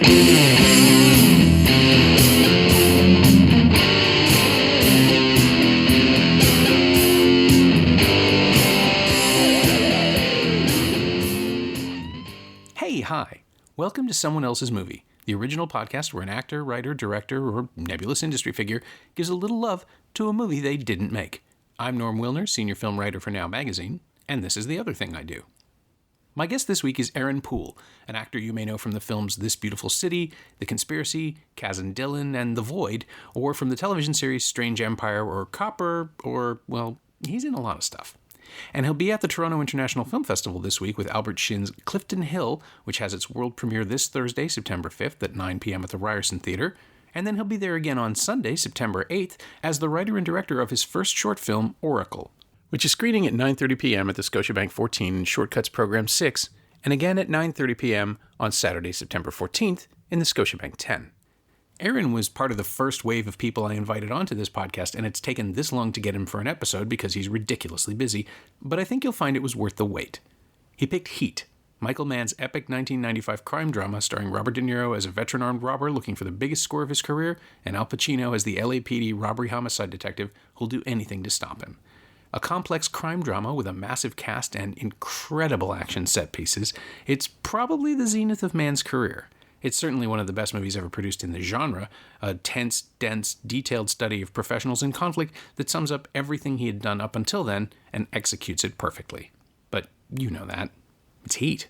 Hey, hi. Welcome to Someone Else's Movie, the original podcast where an actor, writer, director, or nebulous industry figure gives a little love to a movie they didn't make. I'm Norm Wilner, senior film writer for Now Magazine, and this is the other thing I do. My guest this week is Aaron Poole, an actor you may know from the films This Beautiful City, The Conspiracy, Kaz and Dylan, and The Void, or from the television series Strange Empire or Copper, or, well, he's in a lot of stuff. And he'll be at the Toronto International Film Festival this week with Albert Shin's Clifton Hill, which has its world premiere this Thursday, September 5th at 9 p.m. at the Ryerson Theatre. And then he'll be there again on Sunday, September 8th, as the writer and director of his first short film, Oracle, which is screening at 9:30 p.m. at the Scotiabank 14 in Shortcuts Program 6, and again at 9:30 p.m. on Saturday, September 14th in the Scotiabank 10. Aaron was part of the first wave of people I invited onto this podcast, and it's taken this long to get him for an episode because he's ridiculously busy, but I think you'll find it was worth the wait. He picked Heat, Michael Mann's epic 1995 crime drama starring Robert De Niro as a veteran armed robber looking for the biggest score of his career, and Al Pacino as the LAPD robbery homicide detective who'll do anything to stop him. A complex crime drama with a massive cast and incredible action set pieces, it's probably the zenith of Mann's career. It's certainly one of the best movies ever produced in the genre, a tense, dense, detailed study of professionals in conflict that sums up everything he had done up until then and executes it perfectly. But you know that. It's Heat.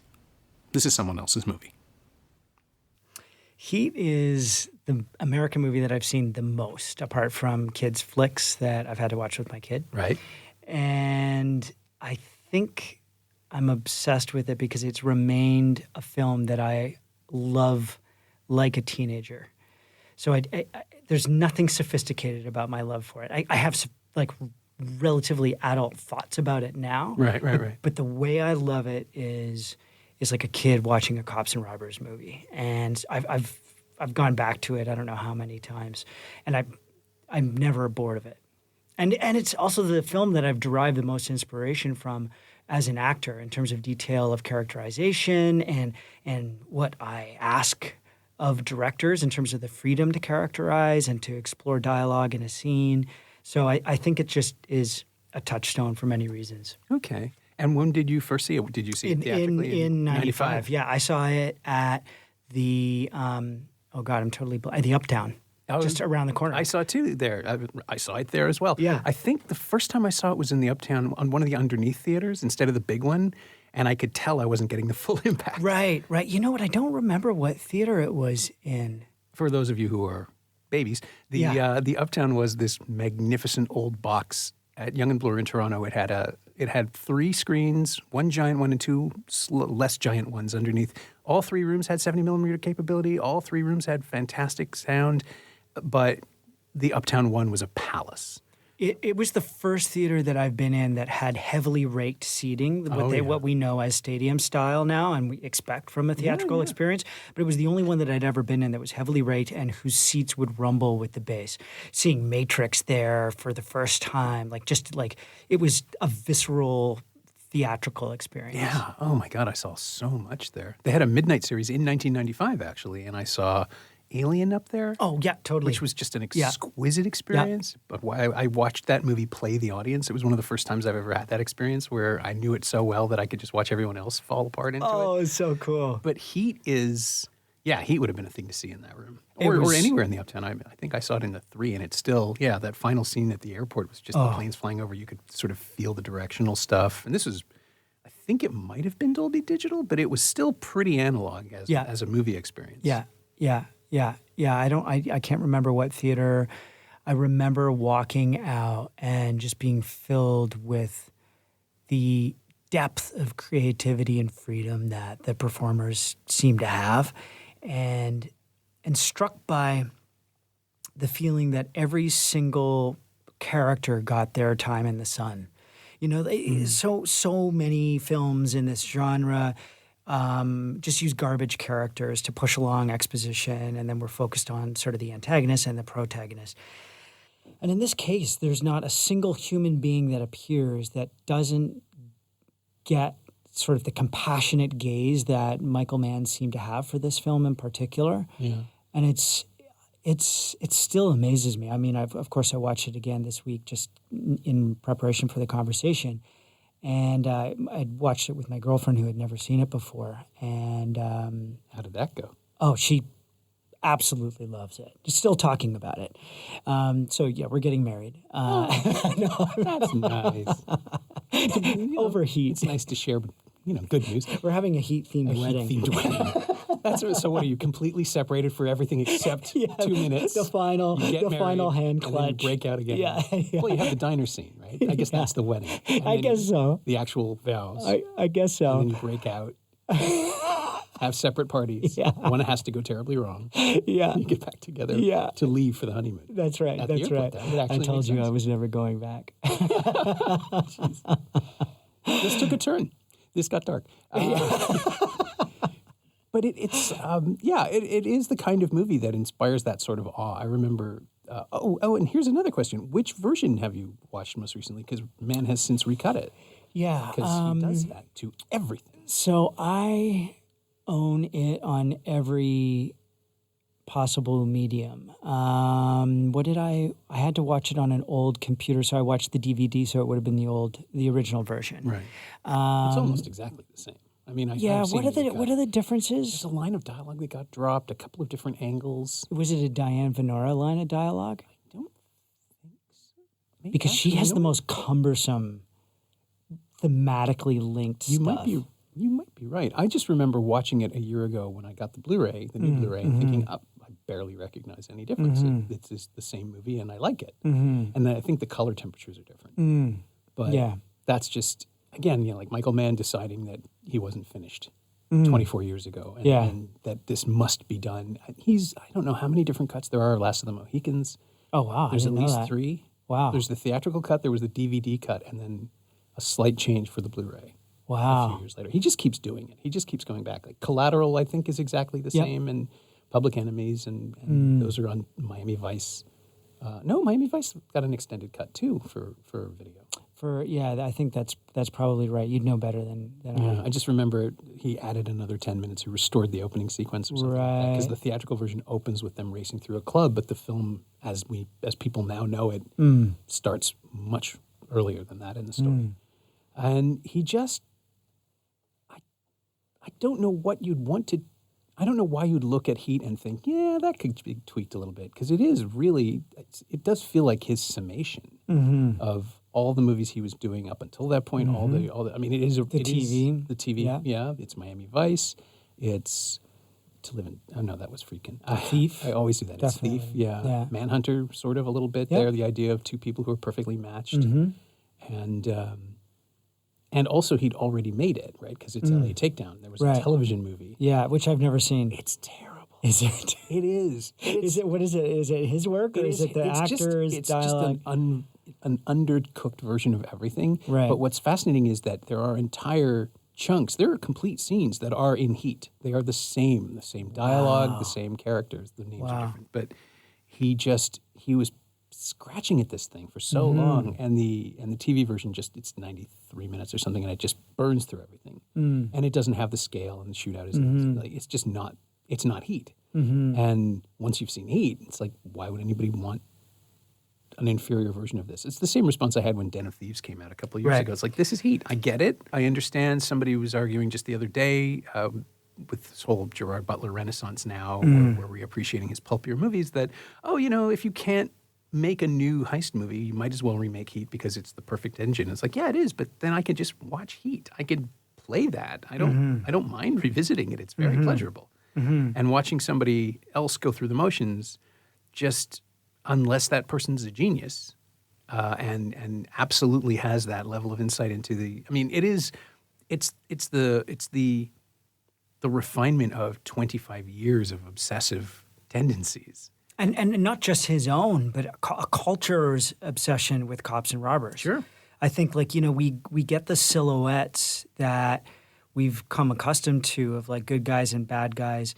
This is Someone Else's Movie. Heat is the American movie that I've seen the most, apart from kids' flicks that I've had to watch with my kid. Right. And I think I'm obsessed with it because it's remained a film that I love like a teenager. So there's nothing sophisticated about my love for it. I have like relatively adult thoughts about it now. Right. But the way I love it is like a kid watching a cops and robbers movie. And I've gone back to it I don't know how many times, and I'm never bored of it. And it's also the film that I've derived the most inspiration from as an actor in terms of detail of characterization and what I ask of directors in terms of the freedom to characterize and to explore dialogue in a scene. So I think it just is a touchstone for many reasons. Okay. And when did you first see it? Did you see it theatrically? In 95. Yeah, I saw it at the, the Uptown. Just around the corner. I saw it too there. I saw it there as well. Yeah. I think the first time I saw it was in the Uptown on one of the underneath theaters instead of the big one, and I could tell I wasn't getting the full impact. Right. You know what? I don't remember what theater it was in. For those of you who are babies, the Uptown was this magnificent old box at Yonge and Bloor in Toronto. It had 3 screens, one giant one and 2 less giant ones underneath. All 3 rooms had 70 millimeter capability. All 3 rooms had fantastic sound. But the Uptown one was a palace. It was the first theater that I've been in that had heavily raked seating, what we know as stadium style now and we expect from a theatrical experience. But it was the only one that I'd ever been in that was heavily raked and whose seats would rumble with the bass. Seeing Matrix there for the first time, it was a visceral theatrical experience. Yeah. Oh, my God. I saw so much there. They had a midnight series in 1995, actually, and I saw Alien up there. Oh, yeah, totally. Which was just an exquisite experience. Yeah. But I watched that movie play the audience. It was one of the first times I've ever had that experience where I knew it so well that I could just watch everyone else fall apart into it. Oh, it's so cool. But Heat Heat would have been a thing to see in that room. Or anywhere in the Uptown. I think I saw it in the 3, and it's still, that final scene at the airport was just the planes flying over. You could sort of feel the directional stuff. And this was, I think it might have been Dolby Digital, but it was still pretty analog as a movie experience. Yeah. I can't remember what theater. I remember walking out and just being filled with the depth of creativity and freedom that the performers seem to have, and struck by the feeling that every single character got their time in the sun. You know, so many films in this genre just use garbage characters to push along exposition, and then we're focused on sort of the antagonist and the protagonist. And in this case, there's not a single human being that appears that doesn't get sort of the compassionate gaze that Michael Mann seemed to have for this film in particular. Yeah. And it still amazes me. I mean, of course I watched it again this week just in preparation for the conversation. And I'd watched it with my girlfriend who had never seen it before. And how did that go? Oh, she absolutely loves it. Just still talking about it. So yeah, we're getting married. That's nice. Overheat. It's nice to share, good news. We're having a heat-themed wedding. Heat-themed wedding. So what are you, completely separated for everything except 2 minutes? The final hand clutch. And then you break out again. Yeah. Well, you have the diner scene, right? I guess that's the wedding. I guess so. The actual vows. I guess so. And then you break out. Have separate parties. Yeah. One has to go terribly wrong. Yeah. You get back together to leave for the honeymoon. That's right. At the airport. I told you I was never going back. This took a turn. This got dark. But it is the kind of movie that inspires that sort of awe. I remember, and here's another question. Which version have you watched most recently? Because Mann has since recut it. Yeah. Because he does that to everything. So I own it on every possible medium. I had to watch it on an old computer, so I watched the DVD, so it would have been the original version. Right. It's almost exactly the same. I mean, what are the differences? There's a line of dialogue that got dropped, a couple of different angles. Was it a Diane Venora line of dialogue? I don't think so. Maybe because she has the most cumbersome, thematically linked stuff. You might be right. I just remember watching it a year ago when I got the Blu-ray, the new Blu-ray, and thinking, I barely recognize any difference. It's just the same movie, and I like it. And then I think the color temperatures are different. But that's just, again, like Michael Mann deciding that he wasn't finished 24 years ago, and that this must be done. I don't know how many different cuts there are of Last of the Mohicans. Oh, wow. There's at least 3. Wow. There's the theatrical cut, there was the DVD cut, and then a slight change for the Blu-ray. Wow. A few years later. He just keeps doing it. He just keeps going back. Like Collateral, I think, is exactly the same, and Public Enemies, and those are on Miami Vice. Miami Vice got an extended cut, too, for video. I think that's probably right. You'd know better than I. I just remember he added another 10 minutes. He restored the opening sequence or something like that. Because the theatrical version opens with them racing through a club, but the film, as people now know it, starts much earlier than that in the story. And he just... I don't know what you'd want to... I don't know why you'd look at Heat and think, that could be tweaked a little bit. Because it is really... It does feel like his summation of all the movies he was doing up until that point. All the I mean, it is... The TV. Yeah. It's Miami Vice. It's... To Live in... Oh, no, that was Friedkin. Thief. I always do that. Definitely. It's Thief, yeah. Manhunter, sort of a little bit there. The idea of two people who are perfectly matched. And also, he'd already made it, right? Because it's LA Takedown. There was a television movie. Yeah, which I've never seen. It's terrible. Is it? It is. What is it? Is it his work or is it the actor's dialogue? It's just an undercooked version of everything. Right. But what's fascinating is that there are entire chunks. There are complete scenes that are in Heat. They are the same dialogue, the same characters. The names are different. But he was scratching at this thing for so long, and the TV version it's 93 minutes or something, and it just burns through everything, and it doesn't have the scale, and the shootout it's just not Heat. And once you've seen Heat, it's like, why would anybody want an inferior version of this? It's the same response I had when Den of Thieves came out a couple of years ago. It's like, this is Heat. I get it. I understand. Somebody was arguing just the other day with this whole Gerard Butler renaissance now, where we're appreciating his pulpier movies, that, if you can't make a new heist movie, you might as well remake Heat because it's the perfect engine. It's like, yeah, it is, but then I could just watch Heat. I could play that. I don't mind revisiting it. It's very pleasurable. And watching somebody else go through the motions, just unless that person's a genius and absolutely has that level of insight into the... I mean, it's the refinement of 25 years of obsessive tendencies. And not just his own, but a culture's obsession with cops and robbers. Sure. I think, we get the silhouettes that we've come accustomed to of, good guys and bad guys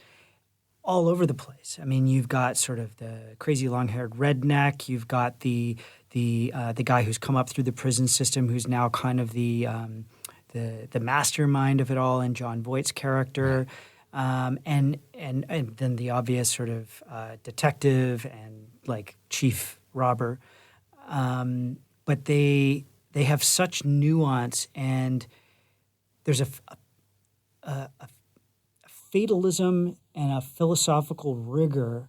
all over the place. I mean, you've got sort of the crazy long-haired redneck. You've got the guy who's come up through the prison system who's now kind of the the mastermind of it all in John Voight's character, and then the obvious sort of detective and like chief robber, but they have such nuance, and there's a fatalism and a philosophical rigor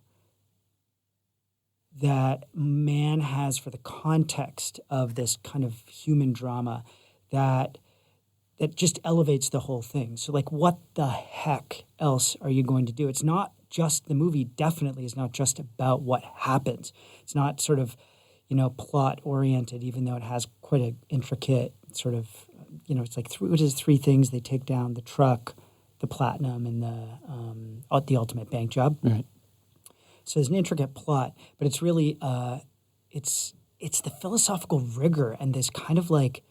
that Mann has for the context of this kind of human drama that just elevates the whole thing. So like, what the heck else are you going to do? It's not just, the movie definitely is not just about what happens. It's not sort of, plot oriented, even though it has quite an intricate sort of, it's like three things. They take down the truck, the platinum, and the ultimate bank job. Right. So there's an intricate plot, but it's really it's the philosophical rigor and this kind of like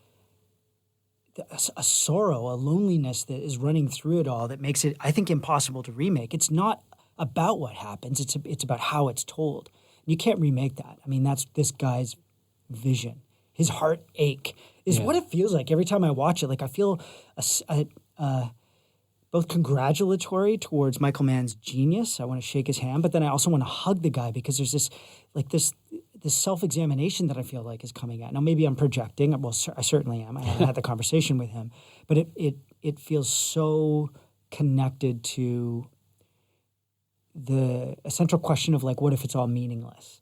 a sorrow, a loneliness that is running through it all that makes it, I think, impossible to remake. It's not about what happens; it's about how it's told. You can't remake that. I mean, that's this guy's vision. His heartache is what it feels like every time I watch it. Like I feel both congratulatory towards Michael Mann's genius. I want to shake his hand, but then I also want to hug the guy because there's this self-examination that I feel like is coming out. Now, maybe I'm projecting. Well, I certainly am. I haven't had the conversation with him, but it feels so connected to the essential question of like, what if it's all meaningless?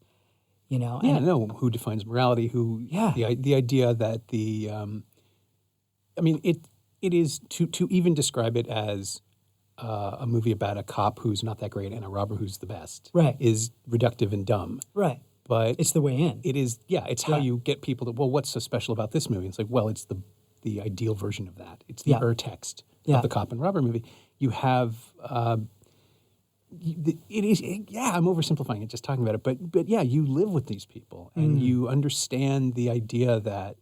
Who defines morality? The idea that it is to even describe it as a movie about a cop who's not that great and a robber who's the best, right, is reductive and dumb. Right. But it's the way in. It is, it's how you get people to, well, what's so special about this movie? It's like, well, it's the ideal version of that. It's the urtext of the cop and robber movie. You have, I'm oversimplifying it just talking about it, but you live with these people and you understand the idea that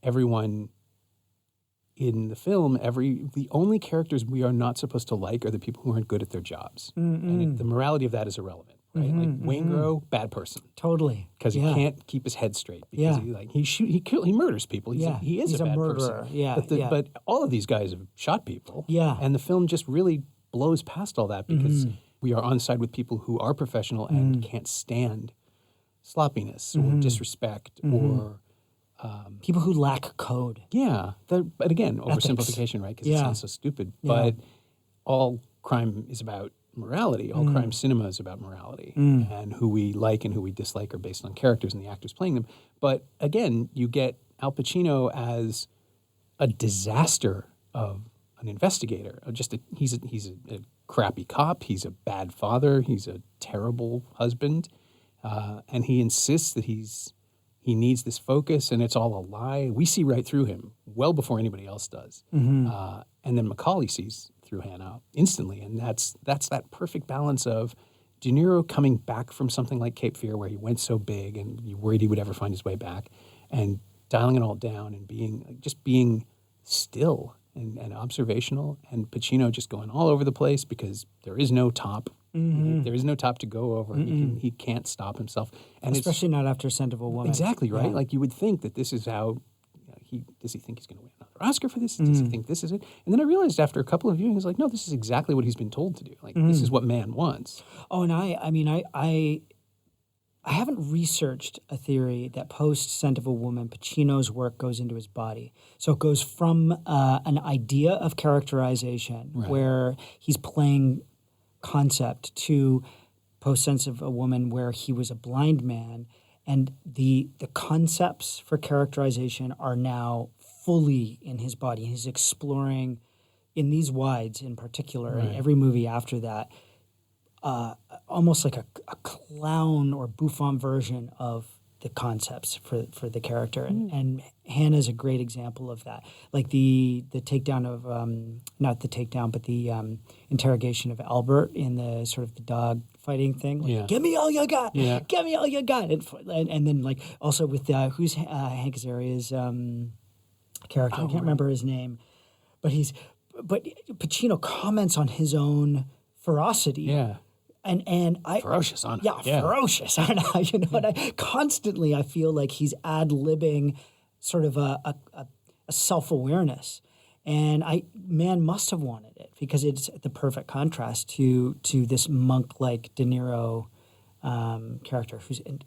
everyone in the film, the only characters we are not supposed to like are the people who aren't good at their jobs. And the morality of that is irrelevant, right? Like Waingro, bad person. Totally. Because he can't keep his head straight. Because he murders people. He is a bad murderer. person. But all of these guys have shot people. Yeah. And the film just really blows past all that because we are on side with people who are professional and can't stand sloppiness or disrespect or people who lack code. Yeah. But again, oversimplification, right? Because it sounds so stupid. Yeah. But all crime is about morality. All crime cinema is about morality. And who we like and who we dislike are based on characters and the actors playing them. But again, you get Al Pacino as a disaster of an investigator. He's a crappy cop. He's a bad father. He's a terrible husband. And he insists that he needs this focus, and it's all a lie. We see right through him well before anybody else does. And then Macaulay sees through Hannah instantly, and that's that perfect balance of De Niro coming back from something like Cape Fear, where he went so big and you worried he would ever find his way back, and dialing it all down and being still and observational, and Pacino just going all over the place because there is no top. There is no top to go over. He can't stop himself. And especially not after Scent of a Woman. Exactly, right? Yeah. Like you would think that this is how, does he think he's going to win another Oscar for this? Does he think this is it? And then I realized after a couple of viewings, like, no, this is exactly what he's been told to do. Like, this is what Mann wants. Oh, and I haven't researched a theory that post Scent of a Woman, Pacino's work goes into his body. So it goes from an idea of characterization where he's playing concept to post Sense of a Woman where he was a blind man, and the concepts for characterization are now fully in his body. He's exploring in these wides in particular, and every movie after that, almost like a clown or bouffant version of the concepts for the character. And Hannah's a great example of that. Like the takedown of, not the takedown, but the interrogation of Albert in the sort of the dog fighting thing. Like, give me all you got. Yeah. Give me all you got. And then like also with who's Hank Azaria's character. I can't remember his name. But Pacino comments on his own ferocity. Yeah. And I ferocious on it. Yeah, ferocious. And I constantly I feel like he's ad-libbing sort of a self-awareness. And Mann must have wanted it because it's the perfect contrast to this monk-like De Niro character.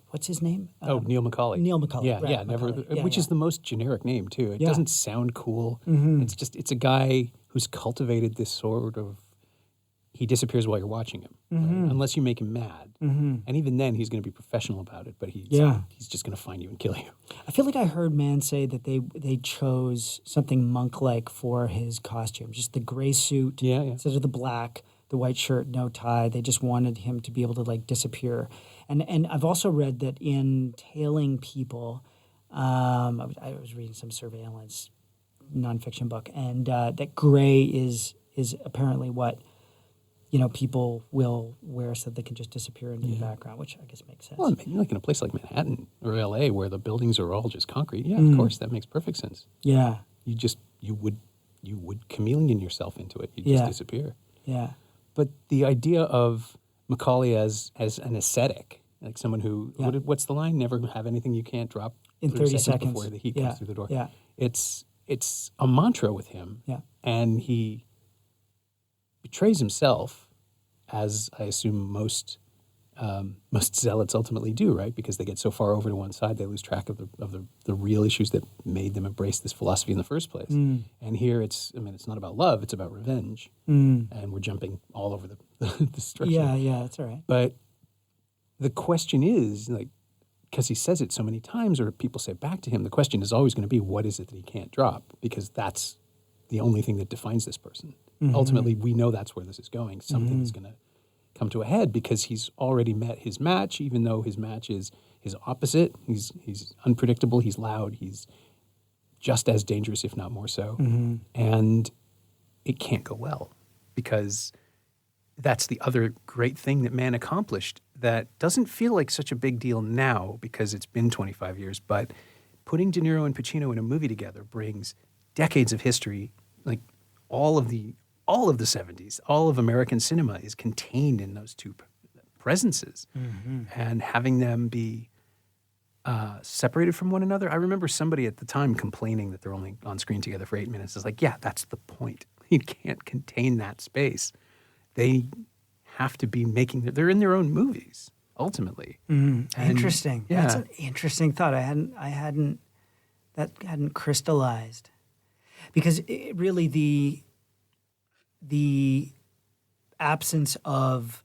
What's his name? Neil McCauley. Neil McCauley. Yeah, right, yeah, McCauley. which is the most generic name too. It Yeah. doesn't sound cool. It's a guy who's cultivated this sort of. He disappears while you're watching him, right? Unless you make him mad, and even then he's going to be professional about it. But he's just going to find you and kill you. I feel like I heard Mann say that they chose something monk-like for his costume, just the gray suit instead of the black, the white shirt, no tie. They just wanted him to be able to like disappear. And I've also read that in Tailing People, I was reading some surveillance nonfiction book, and that gray is apparently what people will wear so they can just disappear into the background, which I guess makes sense. Well, like in a place like Manhattan or L.A. where the buildings are all just concrete, of course, that makes perfect sense. Yeah. You would chameleon yourself into it. You'd just disappear. Yeah. But the idea of Macaulay as an ascetic, like someone who, what's the line? Never have anything you can't drop in 30 seconds before the heat comes through the door. Yeah. It's a mantra with him. Yeah. And he betrays himself, as I assume most zealots ultimately do, right? Because they get so far over to one side, they lose track of the real issues that made them embrace this philosophy in the first place. And here it's not about love, it's about revenge. And we're jumping all over the structure. Yeah, that's all right. But the question is, like, because he says it so many times, or people say back to him, the question is always going to be, what is it that he can't drop? Because that's the only thing that defines this person. Ultimately, we know that's where this is going. Something is going to come to a head because he's already met his match, even though his match is his opposite. He's unpredictable, he's loud, he's just as dangerous, if not more so. And it can't go well because that's the other great thing that Mann accomplished that doesn't feel like such a big deal now because it's been 25 years, but putting De Niro and Pacino in a movie together brings decades of history, like all of the 70s, all of American cinema is contained in those two presences. And having them be separated from one another. I remember somebody at the time complaining that they're only on screen together for 8 minutes. It's like, yeah, that's the point. You can't contain that space. They have to be they're in their own movies, ultimately. Interesting. Yeah. That's an interesting thought. That hadn't crystallized. Because really the absence of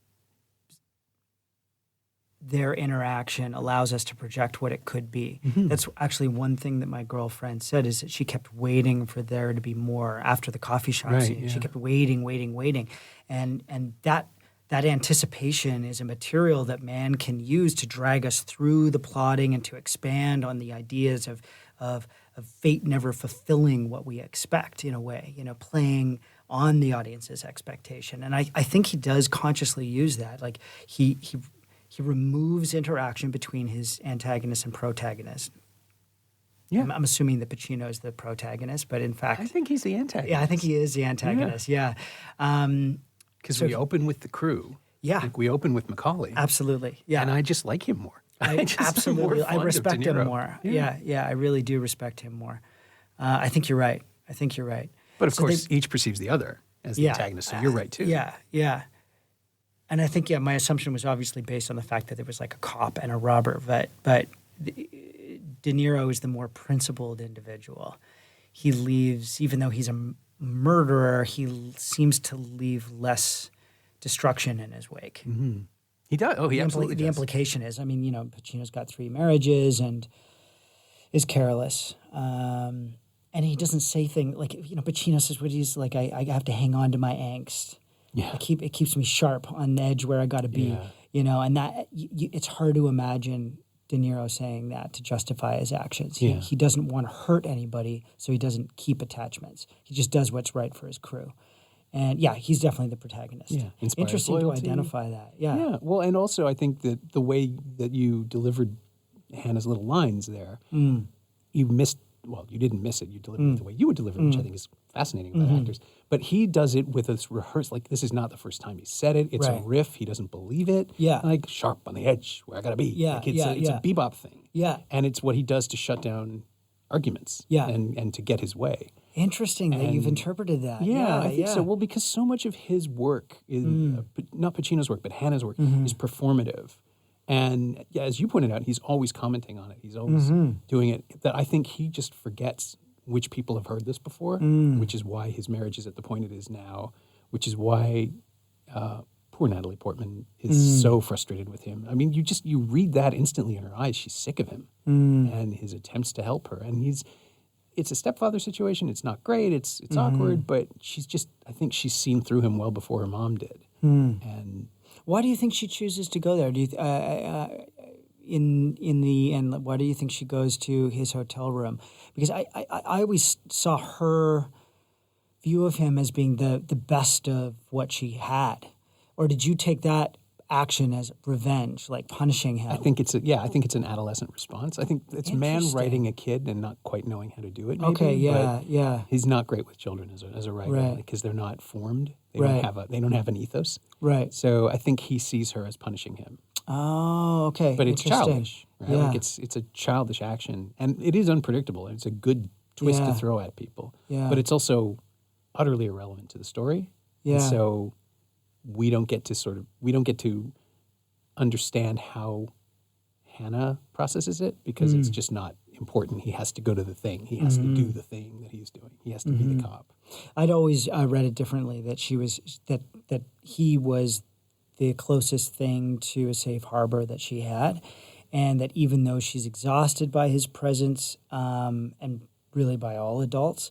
their interaction allows us to project what it could be. That's actually one thing that my girlfriend said, is that she kept waiting for there to be more after the coffee shop scene. She kept waiting. And that anticipation is a material that Mann can use to drag us through the plotting and to expand on the ideas of fate never fulfilling what we expect, in a way, playing on the audience's expectation. And I think he does consciously use that. Like he removes interaction between his antagonist and protagonist. Yeah. I'm assuming that Pacino is the protagonist, but in fact... I think he's the antagonist. Yeah, I think he is the antagonist, yeah. Because we open with the crew. Yeah. Like we open with Macaulay. Absolutely, yeah. And I just like him more. I respect him more. Yeah, I really do respect him more. I think you're right. But of course, each perceives the other as the antagonist, so you're right too. Yeah. And I think, my assumption was obviously based on the fact that there was like a cop and a robber, but De Niro is the more principled individual. He leaves, even though he's a murderer, he seems to leave less destruction in his wake. He does. Oh, he absolutely does. The implication is, Pacino's got 3 marriages and is careless. And he doesn't say things like, Pacino says what he's like, I have to hang on to my angst. Yeah. It keeps me sharp on the edge where I got to be, and that it's hard to imagine De Niro saying that to justify his actions. He doesn't want to hurt anybody, so he doesn't keep attachments. He just does what's right for his crew. And he's definitely the protagonist. Yeah. Interesting loyalty. To identify that. Yeah. Well, and also I think that the way that you delivered Hannah's little lines there, you missed. Well, you didn't miss it. You delivered it the way you would deliver it, which I think is fascinating about actors. But he does it with this rehearsed, like this is not the first time he said it. It's a riff. He doesn't believe it. Yeah. Like sharp on the edge where I got to be. Yeah, like it's a bebop thing. Yeah. And it's what he does to shut down arguments Yeah. and to get his way. Interesting that you've interpreted that. Yeah, I think so. Well, because so much of his work, not Pacino's work, but Hannah's work, is performative. And as you pointed out, he's always commenting on it. He's always doing it. That I think he just forgets which people have heard this before, which is why his marriage is at the point it is now, which is why poor Natalie Portman is so frustrated with him. I mean, you read that instantly in her eyes. She's sick of him and his attempts to help her. And it's a stepfather situation. It's not great. It's awkward, but I think she's seen through him well before her mom did. And why do you think she chooses to go there? Do you in the end, why do you think she goes to his hotel room? Because I always saw her view of him as being the best of what she had. Or did you take that action as revenge, like punishing him? I think it's an adolescent response. I think it's man writing a kid and not quite knowing how to do it. Maybe, okay, yeah. He's not great with children as a writer because they're not formed. They don't have an ethos. Right. So I think he sees her as punishing him. Oh, okay. But it's childish. Right? Yeah. Like it's a childish action, and it is unpredictable. It's a good twist to throw at people. Yeah. But it's also utterly irrelevant to the story. Yeah. And so we don't get to understand how Hannah processes it because it's just not important. He has to go to the thing. He has to do the thing that he's doing. He has to be the cop. I'd always read it differently, that that he was the closest thing to a safe harbor that she had, and that even though she's exhausted by his presence and really by all adults,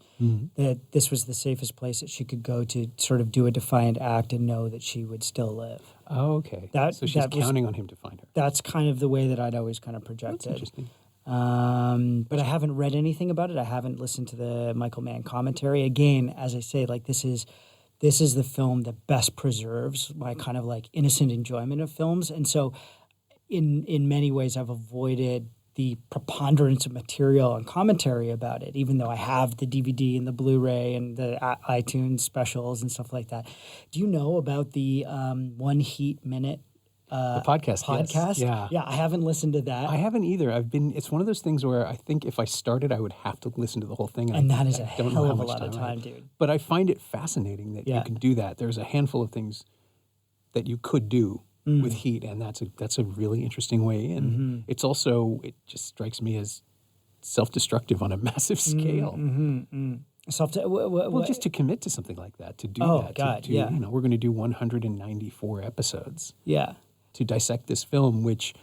that this was the safest place that she could go to sort of do a defiant act and know that she would still live. Oh, okay. So she's counting on him to find her. That's kind of the way that I'd always kind of projected. That's interesting. But I haven't read anything about it. I haven't listened to the Michael Mann commentary. Again, as I say, like this is the film that best preserves my kind of like innocent enjoyment of films. And so in many ways I've avoided the preponderance of material and commentary about it, even though I have the DVD and the Blu-ray and the iTunes specials and stuff like that. Do you know about the 1 Heat Minute the podcast? Yes. Yeah, I haven't listened to that. I haven't either. It's one of those things where I think if I started, I would have to listen to the whole thing. And that is a hell of a lot of time, dude. But I find it fascinating that you can do that. There's a handful of things that you could do with Heat, and that's a really interesting way. And it just strikes me as self-destructive on a massive scale. Well, just to commit to something like that, to do that. God, we're going to do 194 episodes. Yeah. To dissect this film, which,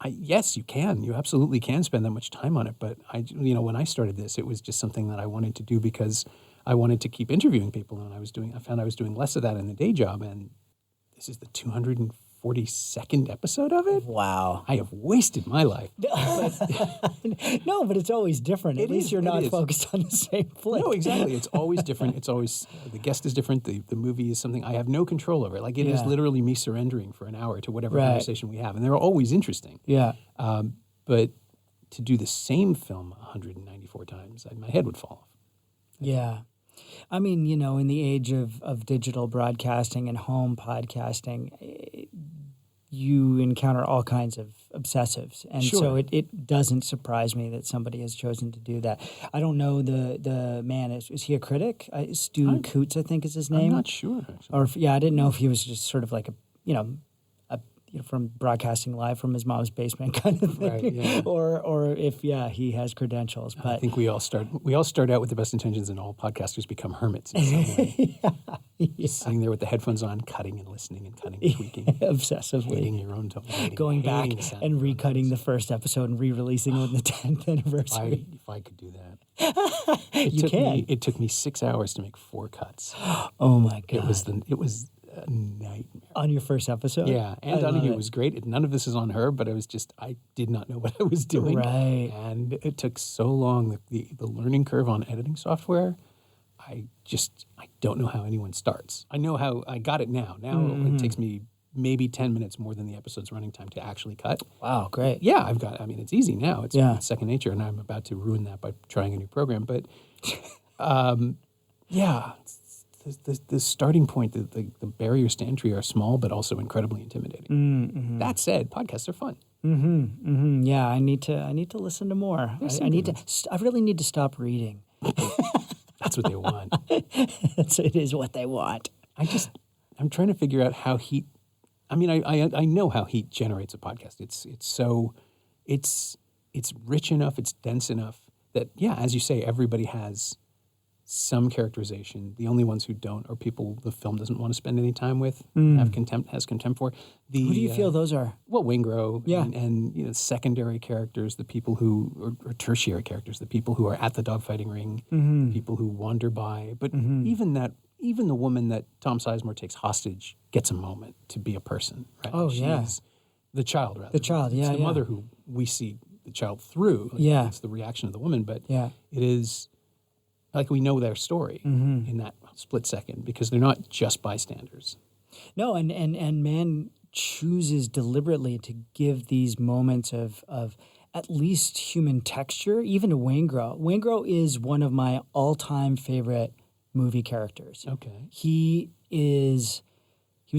yes, you can. You absolutely can spend that much time on it. But when I started this, it was just something that I wanted to do because I wanted to keep interviewing people, and I found I was doing less of that in the day job, and this is the 242nd episode of it. Wow. I have wasted my life. No, but it's always different. At least you're not focused on the same flick. No, exactly. It's always different. It's always, the guest is different. The movie is something I have no control over. Like, it is literally me surrendering for an hour to whatever conversation we have. And they're always interesting. Yeah. But to do the same film 194 times, my head would fall off. Yeah. I mean, in the age of digital broadcasting and home podcasting, you encounter all kinds of obsessives. And so it doesn't surprise me that somebody has chosen to do that. I don't know the man. Is he a critic? Stu Coots, I think is his name. I'm not sure, actually. Or I didn't know if he was just sort of like from broadcasting live from his mom's basement kind of thing, right, yeah. or if he has credentials. But I think we all start out with the best intentions, and all podcasters become hermits in some way. Sitting there with the headphones on, cutting and listening and cutting and tweaking, obsessively hating your own tone, going back and recutting the first episode and re-releasing it on the 10th anniversary. If I could do that, it took me 6 hours to make 4 cuts. Oh my God! It was a nightmare. On your first episode? Yeah, and Donahue was great. None of this is on her, but I did not know what I was doing. Right. And it took so long. The learning curve on editing software, I don't know how anyone starts. I know how, I got it now. Now it takes me maybe 10 minutes more than the episode's running time to actually cut. Wow, great. Yeah, it's easy now. It's second nature, and I'm about to ruin that by trying a new program. But the starting point, the barriers to entry are small, but also incredibly intimidating. That said, podcasts are fun. Yeah, I need to listen to more. I really need to stop reading. That's what they want. It is what they want. I'm trying to figure out how Heat. I mean, I know how Heat generates a podcast. It's rich enough, it's dense enough that, yeah, as you say, everybody has some characterization. The only ones who don't are people the film doesn't want to spend any time with, has contempt for. Who do you feel those are? Well, Waingro, Yeah. and secondary characters, the people who or tertiary characters, the people who are at the dogfighting ring, the people who wander by. But even the woman that Tom Sizemore takes hostage gets a moment to be a person. Right? Oh, yeah. She's the child, rather. The child, It's yeah, the yeah. mother who we see the child through. Yeah. It's the reaction of the woman, but Yeah. it is like we know their story in that split second because they're not just bystanders. No, and Mann chooses deliberately to give these moments of at least human texture, even to Waingro. Waingro is one of my all-time favorite movie characters. Okay. He was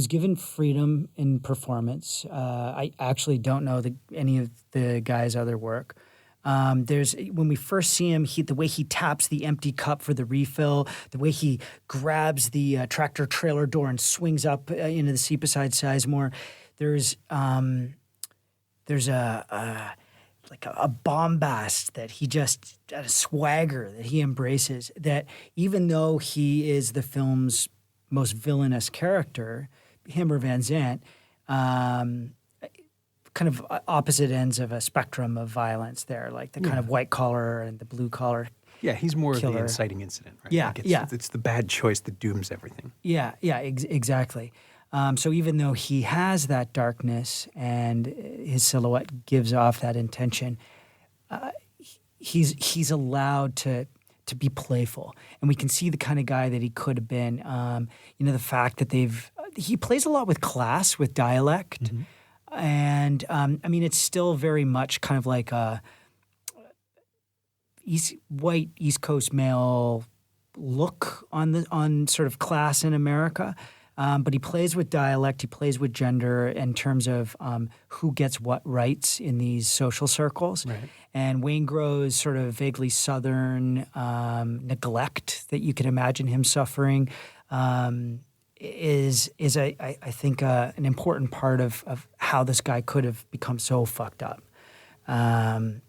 given freedom in performance. I actually don't know any of the guy's other work. When we first see him, the way he taps the empty cup for the refill, the way he grabs the tractor trailer door and swings up into the seat beside Sizemore. There's a bombast that he just, a swagger that he embraces, that even though he is the film's most villainous character, him or Van Zandt, kind of opposite ends of a spectrum of violence there, like the kind of white collar and the blue collar. Yeah, he's more killer. of the inciting incident, right? Yeah, It's the bad choice that dooms everything. Yeah, exactly. So even though he has that darkness and his silhouette gives off that intention, he's allowed to be playful, and we can see the kind of guy that he could have been. The fact that he plays a lot with class, with dialect, and it's still very much kind of like a white East Coast male look on sort of class in America. But he plays with dialect, he plays with gender in terms of who gets what rights in these social circles. Right. And Waingro's sort of vaguely Southern neglect that you could imagine him suffering is I think an important part of how this guy could have become so fucked up. And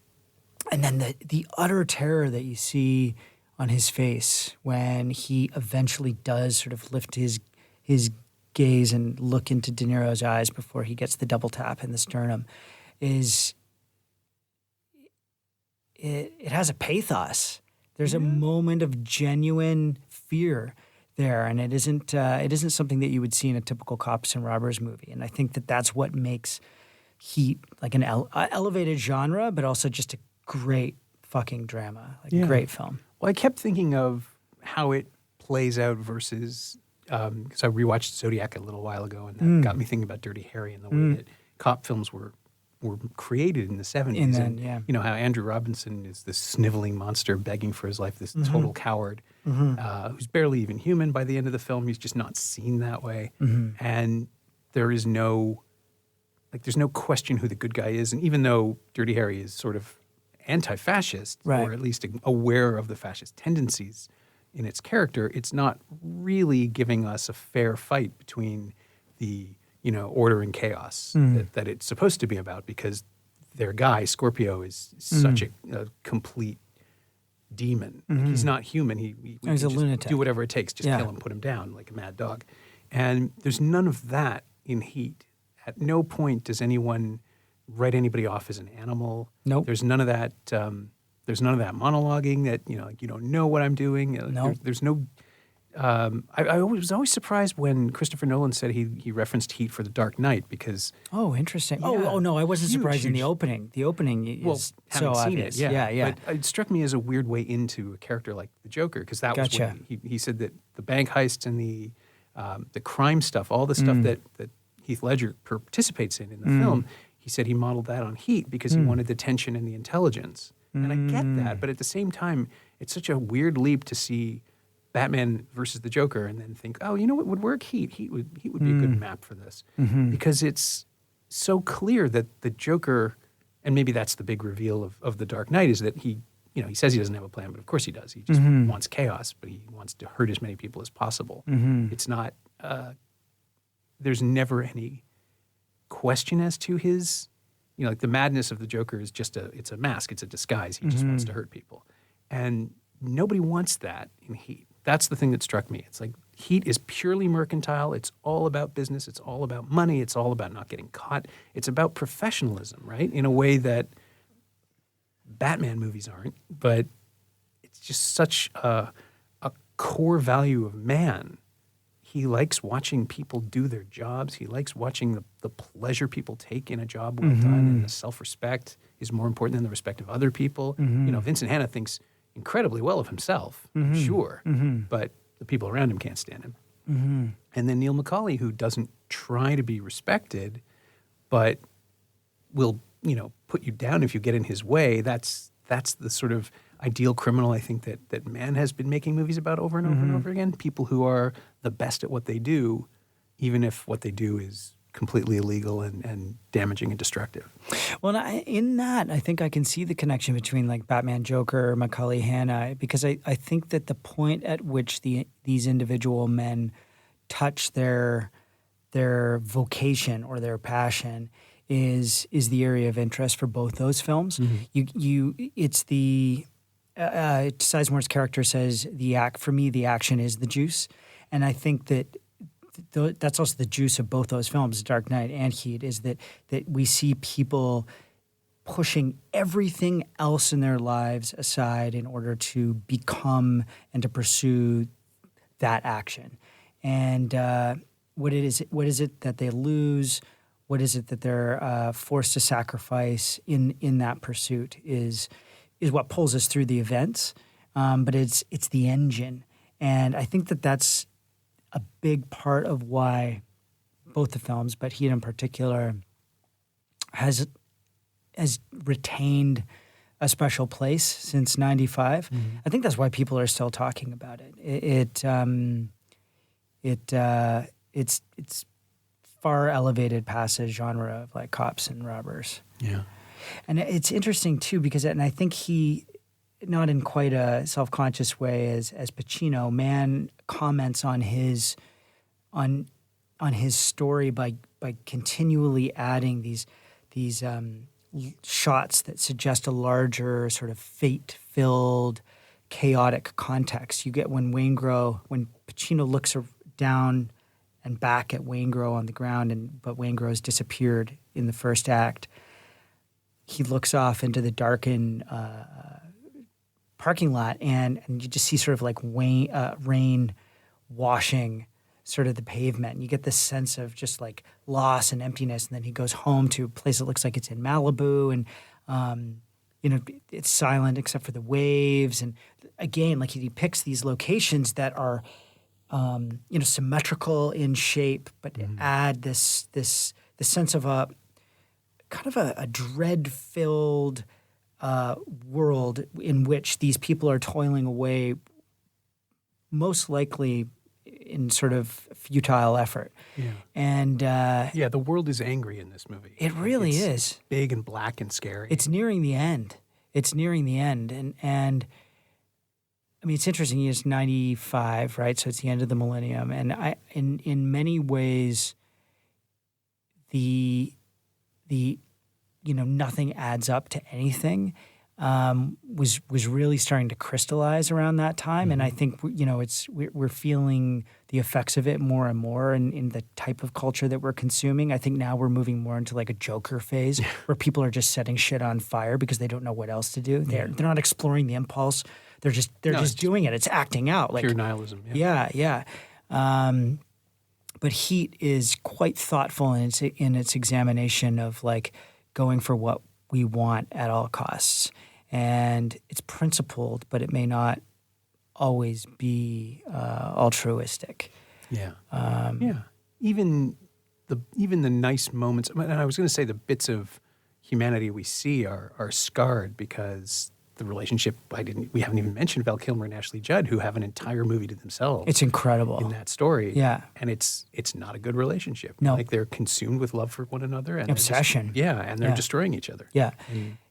then the utter terror that you see on his face when he eventually does sort of lift his gaze and look into De Niro's eyes before he gets the double tap in the sternum it has a pathos. There's a moment of genuine fear there, and it isn't something that you would see in a typical cops and robbers movie. And I think that's what makes Heat like an elevated genre, but also just a great fucking drama, a great film. Well, I kept thinking of how it plays out versus because I rewatched Zodiac a little while ago, and that got me thinking about Dirty Harry and the way that cop films were created in the 70s. And then, you know, how Andrew Robinson is this sniveling monster begging for his life, this total coward who's barely even human by the end of the film. He's just not seen that way. And there's no question who the good guy is. And even though Dirty Harry is sort of anti-fascist, or at least aware of the fascist tendencies in its character, it's not really giving us a fair fight between the order and chaos that it's supposed to be about, because their guy, Scorpio, is such a complete demon. Like, he's not human. He's a lunatic. Do whatever it takes. Just kill him, put him down like a mad dog. And there's none of that in Heat. At no point does anyone write anybody off as an animal. Nope. There's none of that. There's none of that monologuing that you don't know what I'm doing. There's no. I was always surprised when Christopher Nolan said he referenced Heat for The Dark Knight, because interesting. Yeah, oh no, I wasn't surprised in huge. the opening. The opening is so having obvious. seen it, Yeah. But it struck me as a weird way into a character like the Joker, because that was Gotcha. when he said that the bank heists and the crime stuff, all the stuff that Heath Ledger participates in the film, he said he modeled that on Heat because he wanted the tension and the intelligence. And I get that, but at the same time, it's such a weird leap to see Batman versus the Joker and then think, oh, you know what would work? Heat would be a good map for this, because it's so clear that the Joker, and maybe that's the big reveal of The Dark Knight, is that he says he doesn't have a plan, but of course he does. He just wants chaos, but he wants to hurt as many people as possible. It's not, there's never any question as to his, like the madness of the Joker is it's a mask, it's a disguise. He just wants to hurt people. And nobody wants that in Heat. That's the thing that struck me. It's like Heat is purely mercantile. It's all about business. It's all about money. It's all about not getting caught. It's about professionalism, right? In a way that Batman movies aren't, but it's just such a core value of man. He likes watching people do their jobs. He likes watching the pleasure people take in a job well done, and the self-respect is more important than the respect of other people. Vincent Hanna thinks incredibly well of himself, sure, but the people around him can't stand him. And then Neil McCauley, who doesn't try to be respected, but will, put you down if you get in his way. That's the sort of ideal criminal I think that Mann has been making movies about over and over and over again. People who are the best at what they do, even if what they do is completely illegal and damaging and destructive. Well, in that, I think I can see the connection between like Batman, Joker, Macaulay, Hanna, because I think that the point at which these individual men touch their vocation or their passion is the area of interest for both those films. It's the Sizemore's character says for me the action is the juice, and I think that that's also the juice of both those films, Dark Knight and Heat, is that we see people pushing everything else in their lives aside in order to become and to pursue that action. And what is it that they lose? What is it that they're forced to sacrifice in that pursuit is what pulls us through the events. But it's the engine. And I think that that's a big part of why both the films, but Heat in particular, has retained a special place since '95. I think that's why people are still talking about it. It's far elevated past a genre of like cops and robbers. Yeah, and it's interesting too because, and I think he, not in quite a self-conscious way as Pacino, Mann comments on his story by continually adding these shots that suggest a larger sort of fate-filled, chaotic context. You get when Pacino looks down and back at Waingro on the ground, but Waingro's disappeared in the first act. He looks off into the darkened parking lot, and you just see sort of like rain washing sort of the pavement. And you get this sense of just like loss and emptiness. And then he goes home to a place that looks like it's in Malibu, and it's silent except for the waves. And again, like he depicts these locations that are symmetrical in shape, but add this sense of a kind of a dread-filled world in which these people are toiling away, most likely in sort of futile effort. Yeah. And the world is angry in this movie. It really is. Big and black and scary. It's nearing the end. And I mean, it's interesting. It's 95, right? So it's the end of the millennium. And in many ways, the nothing adds up to anything was really starting to crystallize around that time. And I think we're feeling the effects of it more and more in the type of culture that we're consuming. I think now we're moving more into like a Joker phase where people are just setting shit on fire because they don't know what else to do. They're not exploring the impulse. They're just doing it. It's acting out. Like pure nihilism. Yeah. But Heat is quite thoughtful in its examination of like going for what we want at all costs. And it's principled, but it may not always be altruistic. Yeah. Even the nice moments. And I was going to say the bits of humanity we see are scarred because the relationship. We haven't even mentioned Val Kilmer and Ashley Judd, who have an entire movie to themselves. It's incredible in that story. Yeah. And it's not a good relationship. No. Like they're consumed with love for one another and obsession. and they're destroying each other. Yeah.